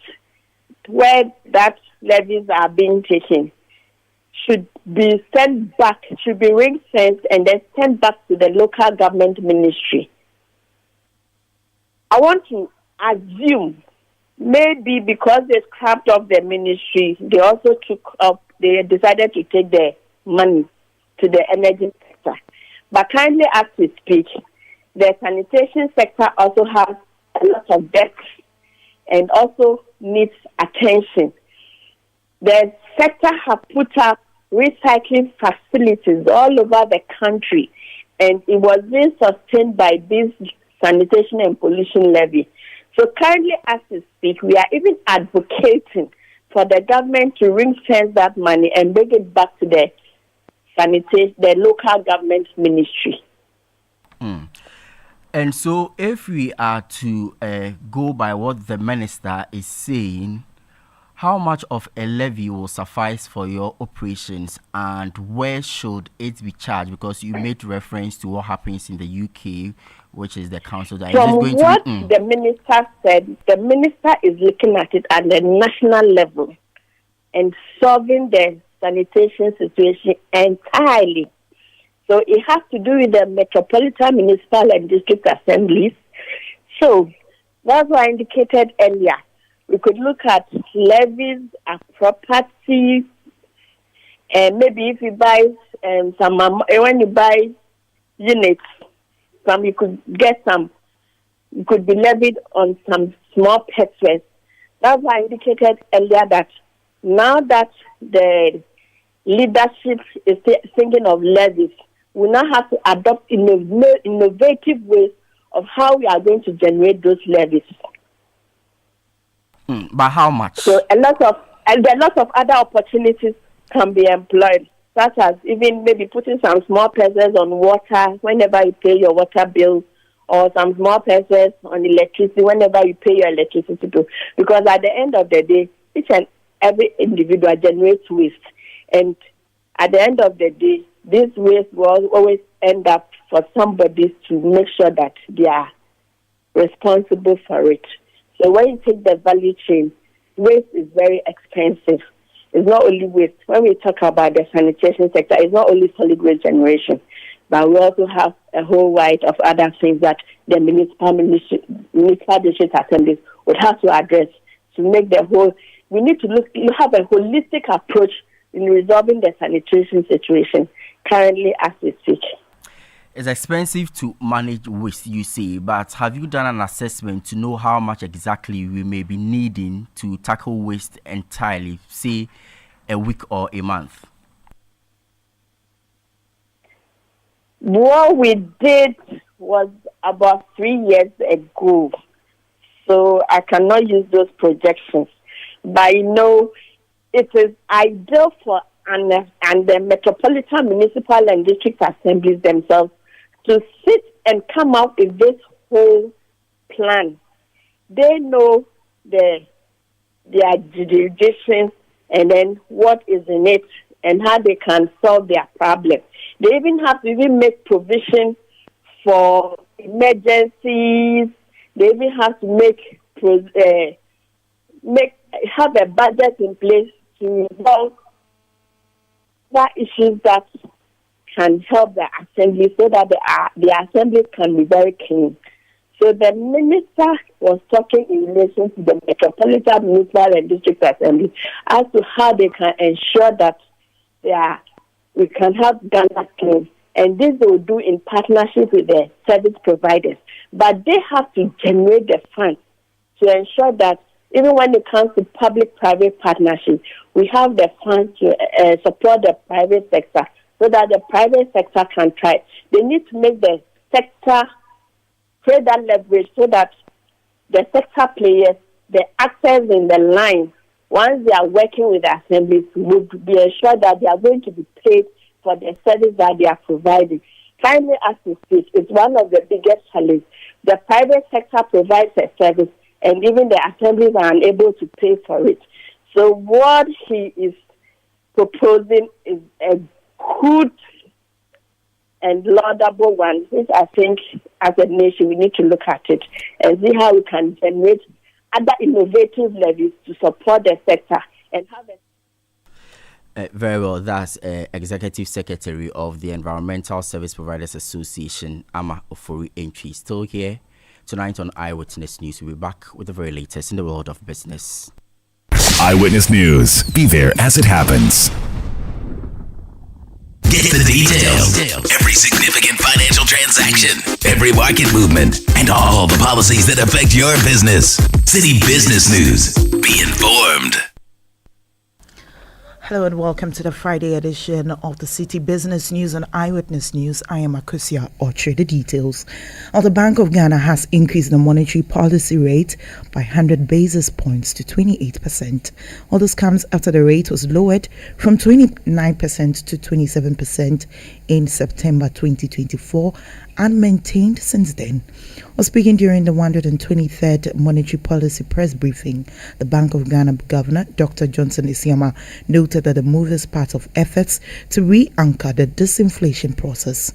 where that levies are being taken, should be sent back, should be ring-fenced and then sent back to the local government ministry. I want to assume maybe because they scrapped off the ministry, they decided to take the money to the energy sector. But kindly as we speak, the sanitation sector also has a lot of debt and also needs attention. The sector has put up recycling facilities all over the country, and it was being sustained by this sanitation and pollution levy. So currently, as we speak, we are even advocating for the government to ring-fence that money and bring it back to the local government ministry. And so, if we are to go by what the minister is saying, how much of a levy will suffice for your operations, and where should it be charged? Because you made reference to what happens in the UK, which is the council that From is going what to the minister said, the minister is looking at it at the national level and solving the sanitation situation entirely. So it has to do with the metropolitan, municipal, and district assemblies. So that's what I indicated earlier. We could look at levies, at property, and maybe if you buy when you buy units, you could get some. It could be levied on some small purchase. That's why I indicated earlier that now that the leadership is thinking of levies, we now have to adopt innovative ways of how we are going to generate those levies. But how much? So a lot of other opportunities can be employed, such as even maybe putting some small prices on water whenever you pay your water bill, or some small prices on electricity whenever you pay your electricity bill. Because at the end of the day, each and every individual generates waste, and at the end of the day, this waste will always end up for somebody to make sure that they are responsible for it. So when you take the value chain, waste is very expensive. It's not only waste. When we talk about the sanitation sector, it's not only solid waste generation, but we also have a whole wide of other things that the municipal district assemblies would have to address to make the whole. We need to have a holistic approach in resolving the sanitation situation currently as we speak. It's expensive to manage waste, you say, but have you done an assessment to know how much exactly we may be needing to tackle waste entirely, say a week or a month? What we did was about 3 years ago, so I cannot use those projections. But it is ideal for and the metropolitan, municipal, and district assemblies themselves to sit and come up with this whole plan. They know their jurisdictions and then what is in it and how they can solve their problem. They even have to make provision for emergencies. They even have to have a budget in place to resolve issues that can help the assembly so that the assembly can be very clean. So the minister was talking in relation to the metropolitan, municipal, and district assembly as to how they can ensure that we can have Ghana clean. And this they will do in partnership with the service providers. But they have to generate the funds to ensure that even when it comes to public-private partnership, we have the funds to support the private sector so that the private sector can try. They need to make the sector create that leverage so that the sector players, the actors in the line, once they are working with the assemblies, would be assured that they are going to be paid for the service that they are providing. Finally, as we speak, it's one of the biggest challenges. The private sector provides a service, and even the assemblies are unable to pay for it. So what he is proposing is a good and laudable one, which I think as a nation we need to look at it and see how we can generate other innovative levies to support the sector and have a very well. That's Executive Secretary of the Environmental Service Providers Association, Ama Ofori Entry, still here tonight on Eyewitness News. We'll be back with the very latest in the world of business. Eyewitness News. Be there as it happens. Get the details. Every significant financial transaction, every market movement, and all the policies that affect your business. Citi Business News. Be informed. Hello and welcome to the Friday edition of the Citi Business News and Eyewitness News. I am Akusia Oche. The details. The Bank of Ghana has increased the monetary policy rate by 100 basis points to 28%. All this comes after the rate was lowered from 29% to 27% in September 2024 and maintained since then. Speaking during the 123rd Monetary Policy Press Briefing, the Bank of Ghana Governor Dr. Johnson Isiama noted that the move is part of efforts to re-anchor the disinflation process.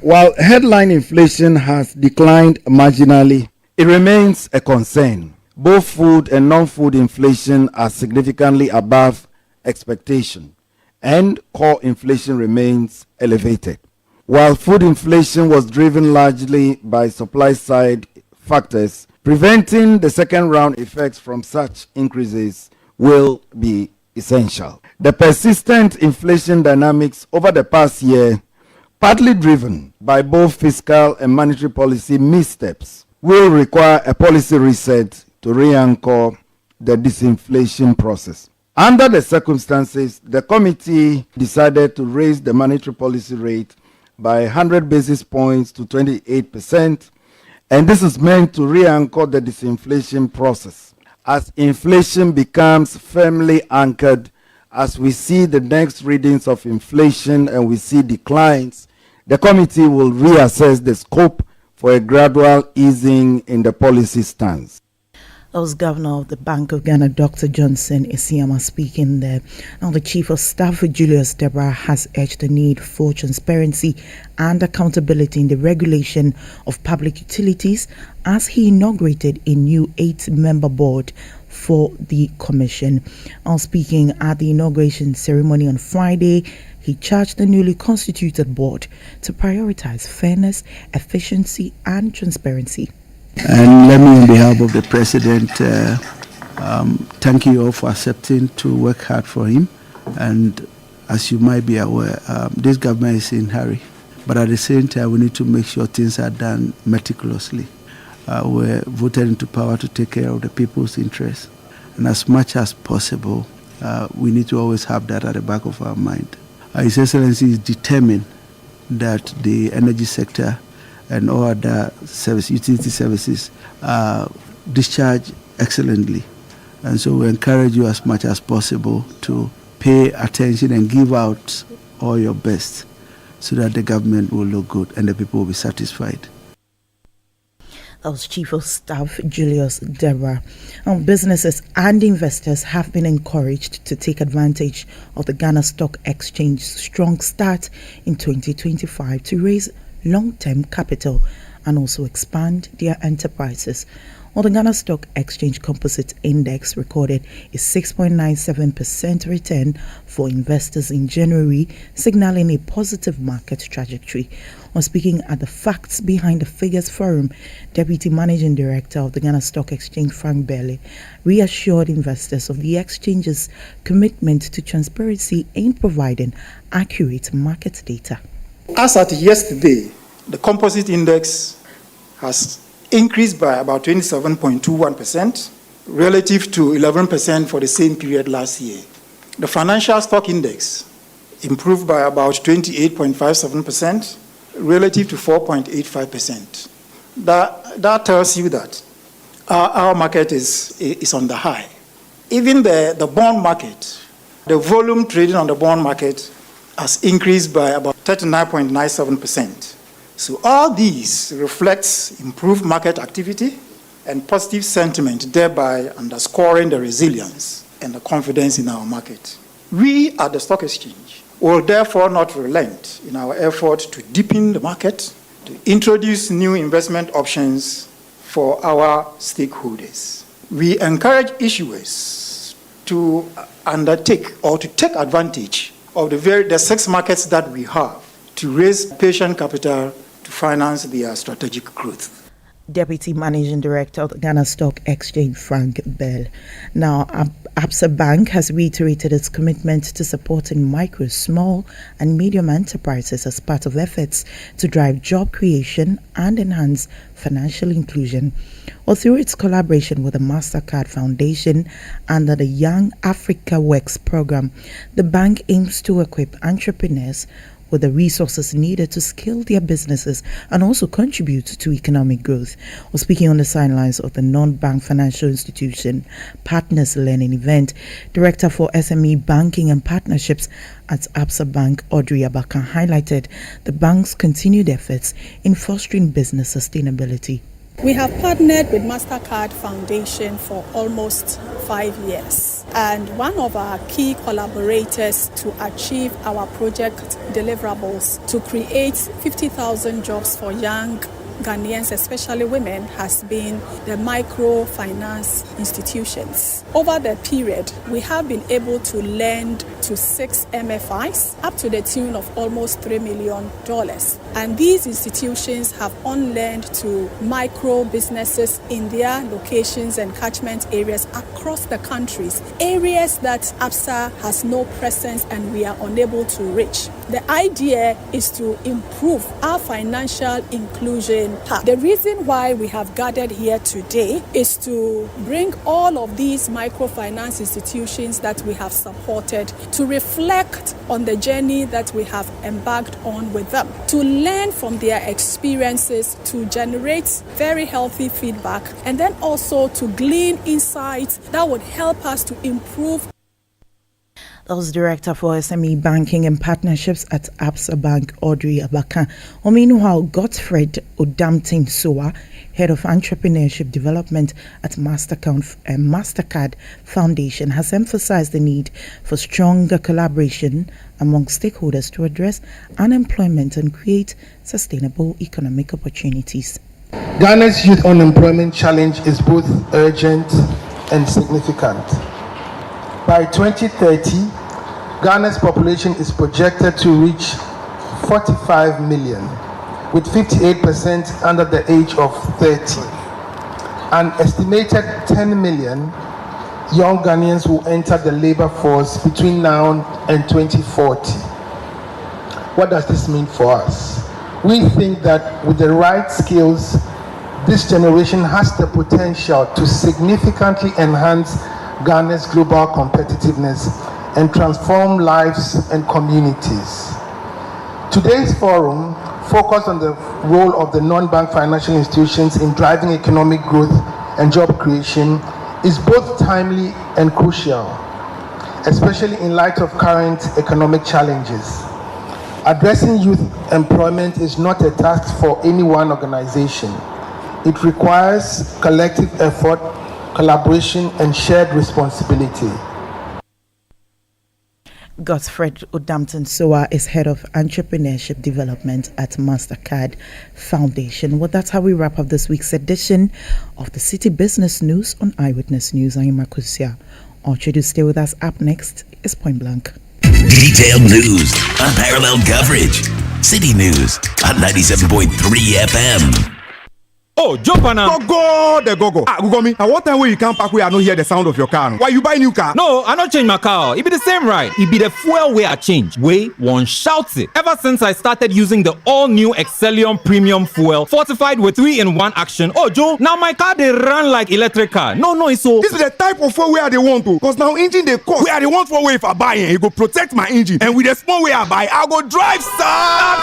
While headline inflation has declined marginally, it remains a concern. Both food and non-food inflation are significantly above expectation, and core inflation remains elevated. While food inflation was driven largely by supply-side factors, preventing the second-round effects from such increases will be essential. The persistent inflation dynamics over the past year, partly driven by both fiscal and monetary policy missteps, will require a policy reset to re-anchor the disinflation process. Under the circumstances, the committee decided to raise the monetary policy rate by 100 basis points to 28%, and this is meant to re-anchor the disinflation process. As inflation becomes firmly anchored, as we see the next readings of inflation and we see declines, the committee will reassess the scope for a gradual easing in the policy stance. That was Governor of the Bank of Ghana, Dr. Johnson Isiama, speaking there. Now, the Chief of Staff, Julius Deborah, has urged the need for transparency and accountability in the regulation of public utilities as he inaugurated a new 8-member board for the Commission. While speaking at the inauguration ceremony on Friday, he charged the newly constituted board to prioritize fairness, efficiency, and transparency. And let me, on behalf of the President, thank you all for accepting to work hard for him. And as you might be aware, this government is in a hurry. But at the same time, we need to make sure things are done meticulously. We're voted into power to take care of the people's interests. And as much as possible, we need to always have that at the back of our mind. His Excellency is determined that the energy sector and all other utility services discharge excellently. And so we encourage you as much as possible to pay attention and give out all your best so that the government will look good and the people will be satisfied. That was Chief of Staff Julius Deborah. Businesses and investors have been encouraged to take advantage of the Ghana Stock Exchange's strong start in 2025 to raise long-term capital and also expand their enterprises. The Ghana Stock Exchange Composite Index recorded a 6.97% return for investors in January, signaling a positive market trajectory. When speaking at the Facts Behind the Figures Forum, Deputy Managing Director of the Ghana Stock Exchange, Frank Bailey, reassured investors of the exchange's commitment to transparency in providing accurate market data. As at yesterday, the composite index has increased by about 27.21% relative to 11% for the same period last year. The financial stock index improved by about 28.57% relative to 4.85%. That tells you that our market is on the high. Even the bond market, the volume trading on the bond market has increased by about 39.97%. So all these reflects improved market activity and positive sentiment, thereby underscoring the resilience and the confidence in our market. We at the Stock Exchange will therefore not relent in our effort to deepen the market, to introduce new investment options for our stakeholders. We encourage issuers to undertake or to take advantage of the 6 markets that we have to raise patient capital to finance their strategic growth. Deputy Managing Director of the Ghana Stock Exchange, Frank Bell. Now, Absa Bank has reiterated its commitment to supporting micro, small and medium enterprises as part of efforts to drive job creation and enhance financial inclusion. Or through its collaboration with the MasterCard Foundation under the Young Africa Works program, the bank aims to equip entrepreneurs with the resources needed to scale their businesses and also contribute to economic growth. Or speaking on the sidelines of the non-bank financial institution Partners Learning event, Director for SME Banking and Partnerships at Absa Bank, Audrey Abaka, highlighted the bank's continued efforts in fostering business sustainability. We have partnered with MasterCard Foundation for almost 5 years, and one of our key collaborators to achieve our project deliverables to create 50,000 jobs for young Ghanaians, especially women, has been the microfinance institutions. Over the period, we have been able to lend to 6 MFIs up to the tune of almost $3 million. And these institutions have on lent to micro businesses in their locations and catchment areas across the countries, areas that Absa has no presence and we are unable to reach. The idea is to improve our financial inclusion. The reason why we have gathered here today is to bring all of these microfinance institutions that we have supported to reflect on the journey that we have embarked on with them, to learn from their experiences, to generate very healthy feedback, and then also to glean insights that would help us to improve. That was Director for SME Banking and Partnerships at Absa Bank, Audrey Abaka. Meanwhile, Godfred Odampton Soa, Head of Entrepreneurship Development at MasterCard Foundation, has emphasized the need for stronger collaboration among stakeholders to address unemployment and create sustainable economic opportunities. Ghana's youth unemployment challenge is both urgent and significant. By 2030, Ghana's population is projected to reach 45 million, with 58% under the age of 30. An estimated 10 million young Ghanaians will enter the labor force between now and 2040. What does this mean for us? We think that with the right skills, this generation has the potential to significantly enhance Ghana's global competitiveness and transform lives and communities. Today's forum focused on the role of the non-bank financial institutions in driving economic growth and job creation is both timely and crucial, especially in light of current economic challenges. Addressing youth employment is not a task for any one organization. It requires collective effort, collaboration and shared responsibility. Godfred Odampton Soa is Head of Entrepreneurship Development at MasterCard Foundation. Well, that's how we wrap up this week's edition of the Citi Business News on Eyewitness News. I am Makusia. Orchard to stay with us. Up next is Point Blank. Detailed news, unparalleled coverage. Citi News on 97.3 FM. Oh, jump on now. Go. Google me. And what time when you come back, we are not hear the sound of your car? Why you buy new car? No, I not change my car. It be the same, right? It be the fuel way I change. Way one shouts it. Ever since I started using the all-new Excellium Premium Fuel, fortified with 3-in-1 action. Oh, Joe, now my car they run like electric car. No, it's so. This is the type of fuel where they want to. Because now engine they cost. Where they want for way if I buy it, it go protect my engine. And with the small way I buy, I go drive, sir.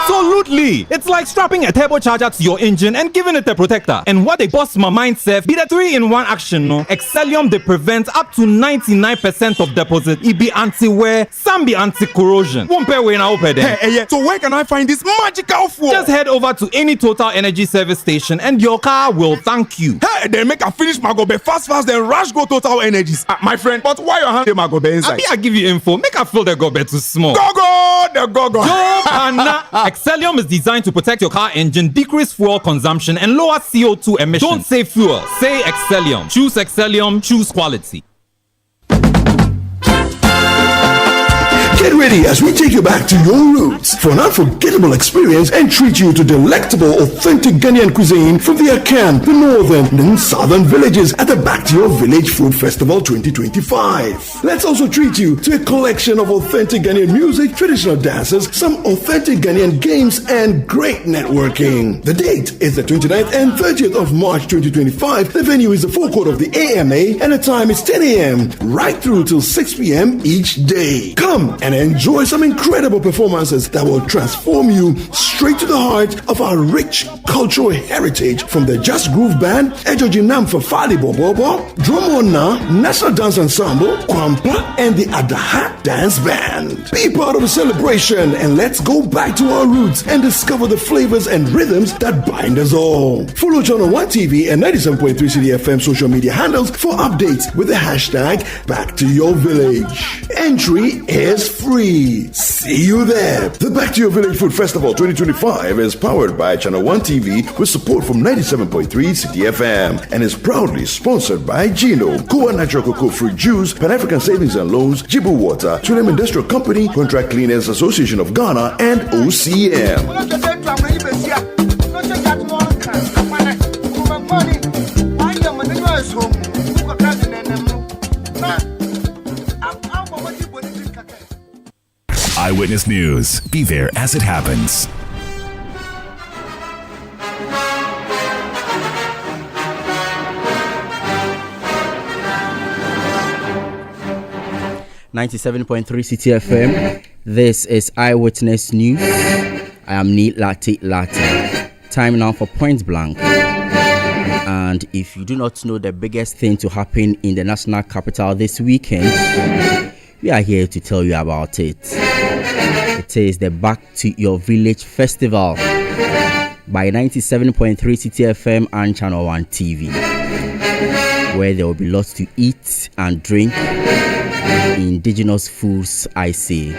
Absolutely. It's like strapping a turbocharger to your engine and giving it a protector. And what they bust my mind, Seth, be the 3-in-1 action, no? Excellium, they prevent up to 99% of deposit. It be anti-wear, some be anti-corrosion. Won't pay when I open them. Hey, so where can I find this magical fuel? Just head over to any Total Energy service station and your car will thank you. Hey, then make a finish my gobe fast, then rush go Total Energies. My friend, but why your hand my gobe inside? I give you info. Make a fill the gobe too small. Go. Excellium is designed to protect your car engine, decrease fuel consumption, and lower CO2 emissions. Don't say fuel, say Excellium. Choose Excellium, choose quality. Get ready as we take you back to your roots for an unforgettable experience and treat you to delectable, authentic Ghanaian cuisine from the Akan, the northern and southern villages at the Back to Your Village Food Festival 2025. Let's also treat you to a collection of authentic Ghanaian music, traditional dances, some authentic Ghanaian games, and great networking. The date is the 29th and 30th of March 2025. The venue is the forecourt of the AMA and the time is 10 a.m. right through till 6 p.m. each day. Come and enjoy some incredible performances that will transform you straight to the heart of our rich cultural heritage, from the Just Groove Band, Ejojinam Fafali Bobobo, Drumona, National Dance Ensemble, Kwampa, and the Adaha Dance Band. Be part of the celebration and let's go back to our roots and discover the flavors and rhythms that bind us all. Follow Channel 1 TV and 97.3 Citi FM social media handles for updates with the hashtag Back to Your Village. Entry is free. See you there. The Back to Your Village Food Festival 2025 is powered by Channel 1 TV with support from 97.3 Citi FM and is proudly sponsored by Gino, Goa Natural Cocoa Fruit Juice, Pan-African Savings and Loans, Jibu Water, Trinum Industrial Company, Contract Cleaners Association of Ghana, and OCM. Eyewitness News. Be there as it happens. .3 Citi FM. This is Eyewitness News. I am Neil Latte. Time now for Point Blank. And if you do not know the biggest thing to happen in the national capital this weekend, we are here to tell you about it. It is the Back to Your Village Festival by 97.3 Citi FM and Channel 1 TV, where there will be lots to eat and drink. Indigenous foods, I say.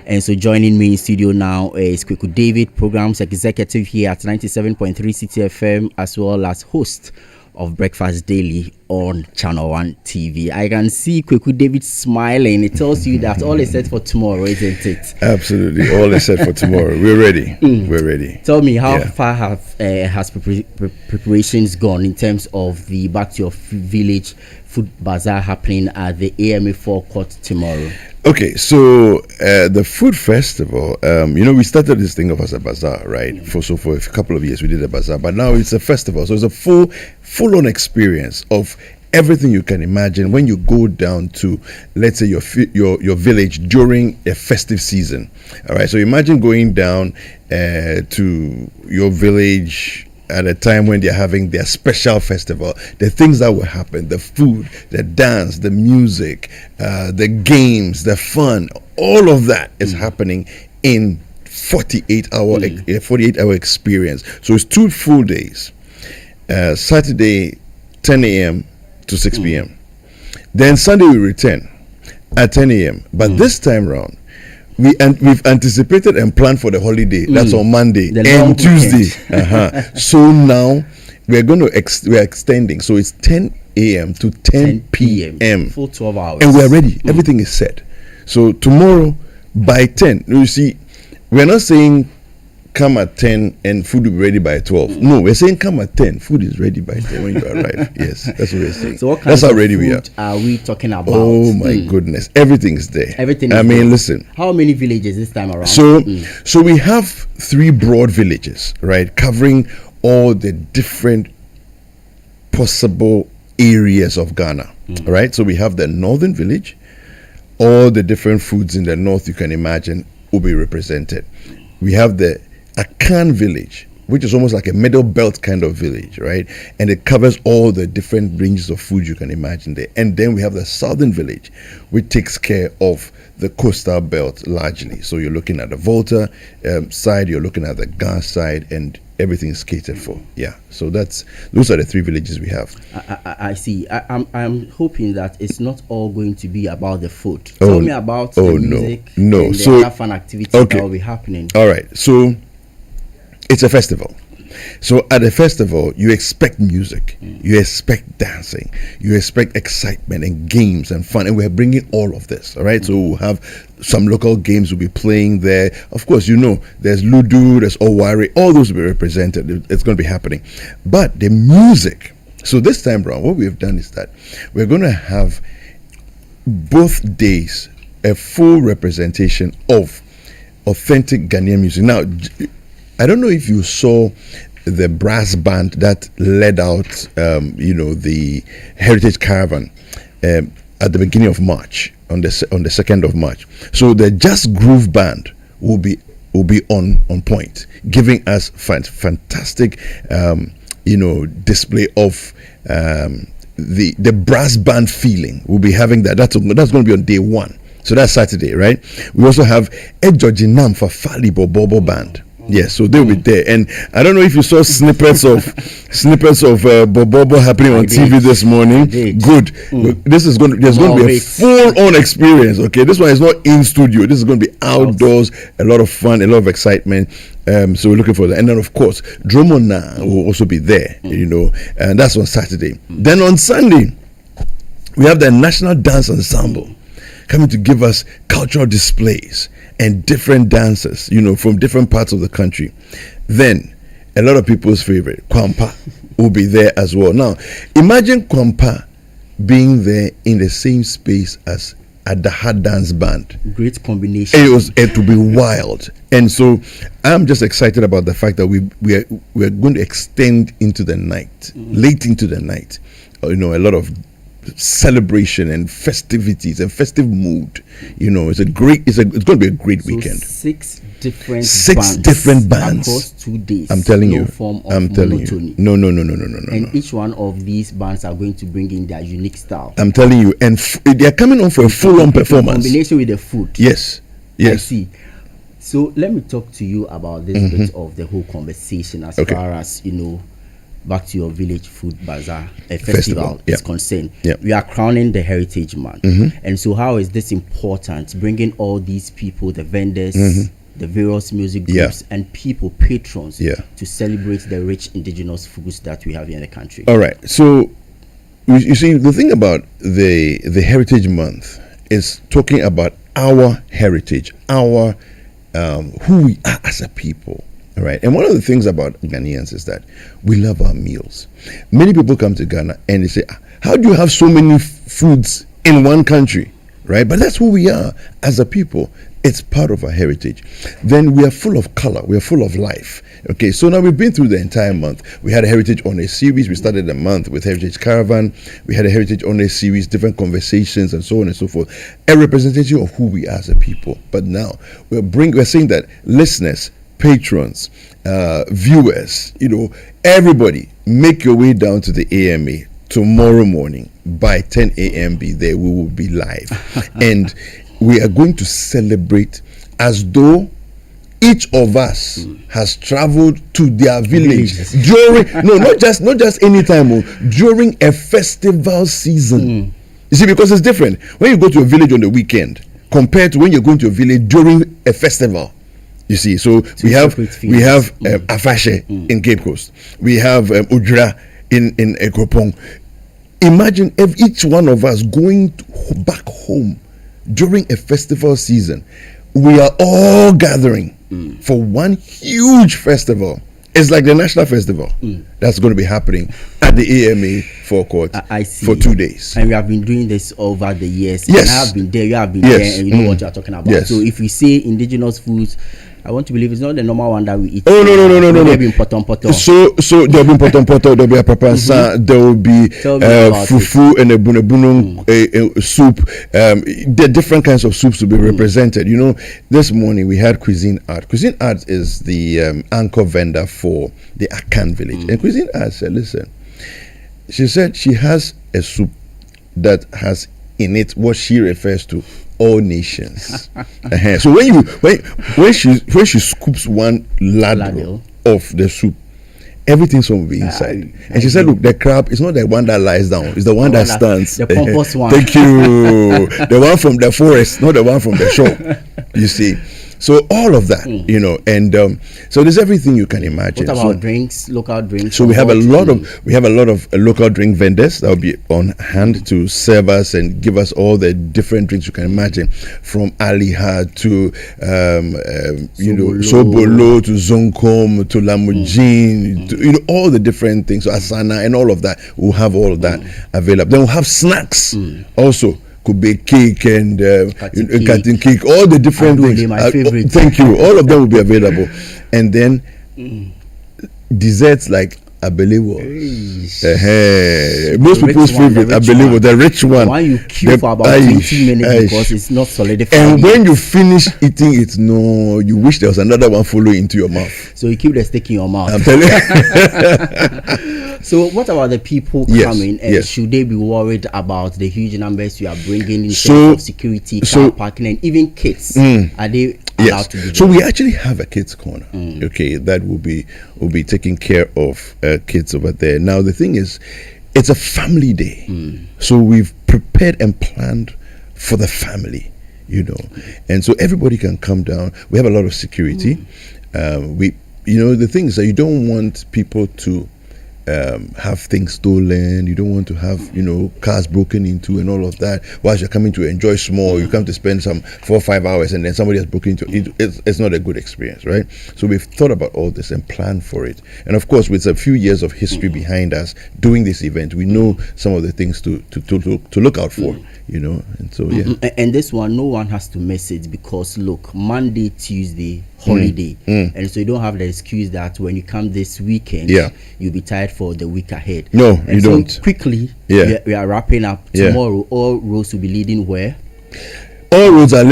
And so joining me in studio now is Kweku David, Programs Executive here at 97.3 Citi FM, as well as host of Breakfast Daily on Channel 1 TV. I can see Kweku David smiling. It tells you that all is set for tomorrow, isn't it? Absolutely. All is set for tomorrow. We're ready. We're ready. Tell me, how far has preparations gone in terms of the Back to Your Village Food Bazaar happening at the AMA forecourt tomorrow? Okay, so the food festival, we started this thing off as a bazaar, right? For a couple of years we did a bazaar, but now it's a festival. So it's a full-on experience of everything you can imagine when you go down to, let's say, your village during a festive season. All right, so imagine going down to your village at a time when they're having their special festival, the things that will happen, the food, the dance, the music, the games, the fun, all of that is happening in 48-hour experience. So it's 2 full days. Saturday 10 a.m. to 6 p.m. Then Sunday we return at 10 a.m. But this time round, we've anticipated and planned for the holiday. That's on Monday and Tuesday. So now we're going to we're extending. So it's 10 a.m. to 10 p.m. Full 12 hours. And we're ready. Everything is set. So tomorrow by 10, you see, we're not saying come at 10 and food will be ready by 12. No, we're saying come at 10, food is ready by 10 when you arrive. Yes, that's what we're saying. So what kind of food are we talking about? Oh my goodness, everything's there. Everything. I mean, listen. How many villages this time around? So we have 3 broad villages, right, covering all the different possible areas of Ghana, right? So we have the northern village. All the different foods in the north you can imagine will be represented. We have the Akan village, which is almost like a middle belt kind of village, right? And it covers all the different ranges of food you can imagine there. And then we have the southern village, which takes care of the coastal belt largely. So you're looking at the Volta side, you're looking at the Ghana side, and everything is catered for. Yeah. So those are the 3 villages we have. I see. I'm hoping that it's not all going to be about the food. Tell me about the music and the fun activities that will be happening. All right. So it's a festival. So at a festival, you expect music, you expect dancing, you expect excitement and games and fun, and we're bringing all of this. All right, so we'll have some local games will be playing there. Of course, there's Ludo, there's Owari, all those will be represented. It's going to be happening. But the music, so this time around, what we have done is that we're going to have both days a full representation of authentic Ghanaian music. Now, I don't know if you saw the brass band that led out, the Heritage Caravan at the beginning of March, on the 2nd of March. So the Just Groove band will be on point, giving us fantastic, display of the brass band feeling. We'll be having that. That's going to be on day 1. So that's Saturday, right? We also have Ejojinam for Fali Bobo band. Yes, so they'll be there, and I don't know if you saw snippets of Bobo happening on TV this morning. Good. There's going to be a full-on experience. Okay, this one is not in studio. This is going to be outdoors. A lot of fun, a lot of excitement. So we're looking for that, and then of course Dromona will also be there. And that's on Saturday. Then on Sunday, we have the National Dance Ensemble coming to give us cultural displays and different dances, from different parts of the country. Then, a lot of people's favorite, Kwampa, will be there as well. Now, imagine Kwampa being there in the same space as Adaha Dance Band. Great combination. It will be wild. And so, I'm just excited about the fact that we're going to extend into the night, late into the night. A lot of celebration and festivities and festive mood. It's going to be a great weekend. 6 different bands across 2 days. I'm telling you. No. And each one of these bands are going to bring in their unique style. I'm telling you, and they are coming on for a full-on performance. In combination with the food. Yes. I see. So let me talk to you about this bit of the whole conversation as far as Back to Your Village Food Bazaar festival is concerned. We are crowning the Heritage Month. And so how is this important? Bringing all these people, the vendors, the various music groups and patrons to celebrate the rich indigenous foods that we have here in the country. All right. So you see, the thing about the Heritage Month is talking about our heritage, our who we are as a people. Right, and one of the things about Ghanaians is that we love our meals. Many people come to Ghana and they say, how do you have so many foods in one country? Right, but that's who we are as a people. It's part of our heritage. Then we are full of color, we are full of life. Okay, so now we've been through the entire month. We had a Heritage Honor series. We started the month with Heritage Caravan. We had a Heritage Honor series, different conversations and so on and so forth. A representation of who we are as a people. But now we're saying that listeners, patrons, viewers, everybody, make your way down to the AMA tomorrow morning by 10 a.m. Be there. We will be live, and we are going to celebrate as though each of us has traveled to their village during not just any time, during a festival season. You see, because it's different when you go to a village on the weekend compared to when you're going to a village during a festival. You see, so we have Afashe in Cape Coast. We have Ujra in Ekropong. Imagine if each one of us going back home during a festival season. We are all gathering for one huge festival. It's like the national festival that's going to be happening at the AMA forecourt for 2 days. And we have been doing this over the years. Yes. And I have been there, you have been there, and you know what you are talking about. Yes. So if we say indigenous foods, I want to believe it's not the normal one that we eat. Oh, no. There'll be potom. So there'll be potom, there'll be a papansa, there will be fufu and a bunabunung soup. The different kinds of soups to be represented. This morning we had Cuisine Art. Cuisine Art is the anchor vendor for the Akan village. And Cuisine Art said, listen, she said she has a soup that has in it what she refers to all nations. So when she scoops one ladle of the soup, everything's going to be inside. And she said, look, the crab is not the one that lies down, it's the one that stands. The pompous one. Thank you. The one from the forest, not the one from the shore. You see. So all of that, and so there's everything you can imagine. What about drinks, local drinks? So we have a lot of local drink vendors that will be on hand to serve us and give us all the different drinks you can imagine, from Aliha to Sobolo to Zonkom to Lamujin, to all the different things, so Asana and all of that. We'll have all of that available. Then we'll have snacks also. Could be cake and cutting cake, all the different things. My favorite. Thank you. All of them will be available, and then desserts like Abelewo. Most people's favorite Abelewo, the rich one. Why you queue for about 20 minutes because it's not solidified. And when you finish eating it, you wish there was another one following into your mouth. So you keep the stick in your mouth. I'm telling you. So what about the people coming? And should they be worried about the huge numbers you are bringing in terms of security, car parking, and even kids? Are they allowed to be there? So we actually have a kids corner, that will be taking care of kids over there. Now the thing is, it's a family day, so we've prepared and planned for the family, and so everybody can come down. We have a lot of security. The thing is that you don't want people to have things stolen. You don't want to have cars broken into and all of that. Whilst you're coming to enjoy small, you come to spend some 4 or 5 hours and then somebody has broken into it. It's not a good experience, right? So we've thought about all this and planned for it. And of course, with a few years of history behind us doing this event, we know some of the things to look out for. And so and this one, no one has to miss it, because look, Monday, Tuesday, holiday, and so you don't have the excuse that when you come this weekend, you'll be tired for the week ahead. No, and you so don't. Quickly, we are wrapping up tomorrow. All roads will be leading where? All roads are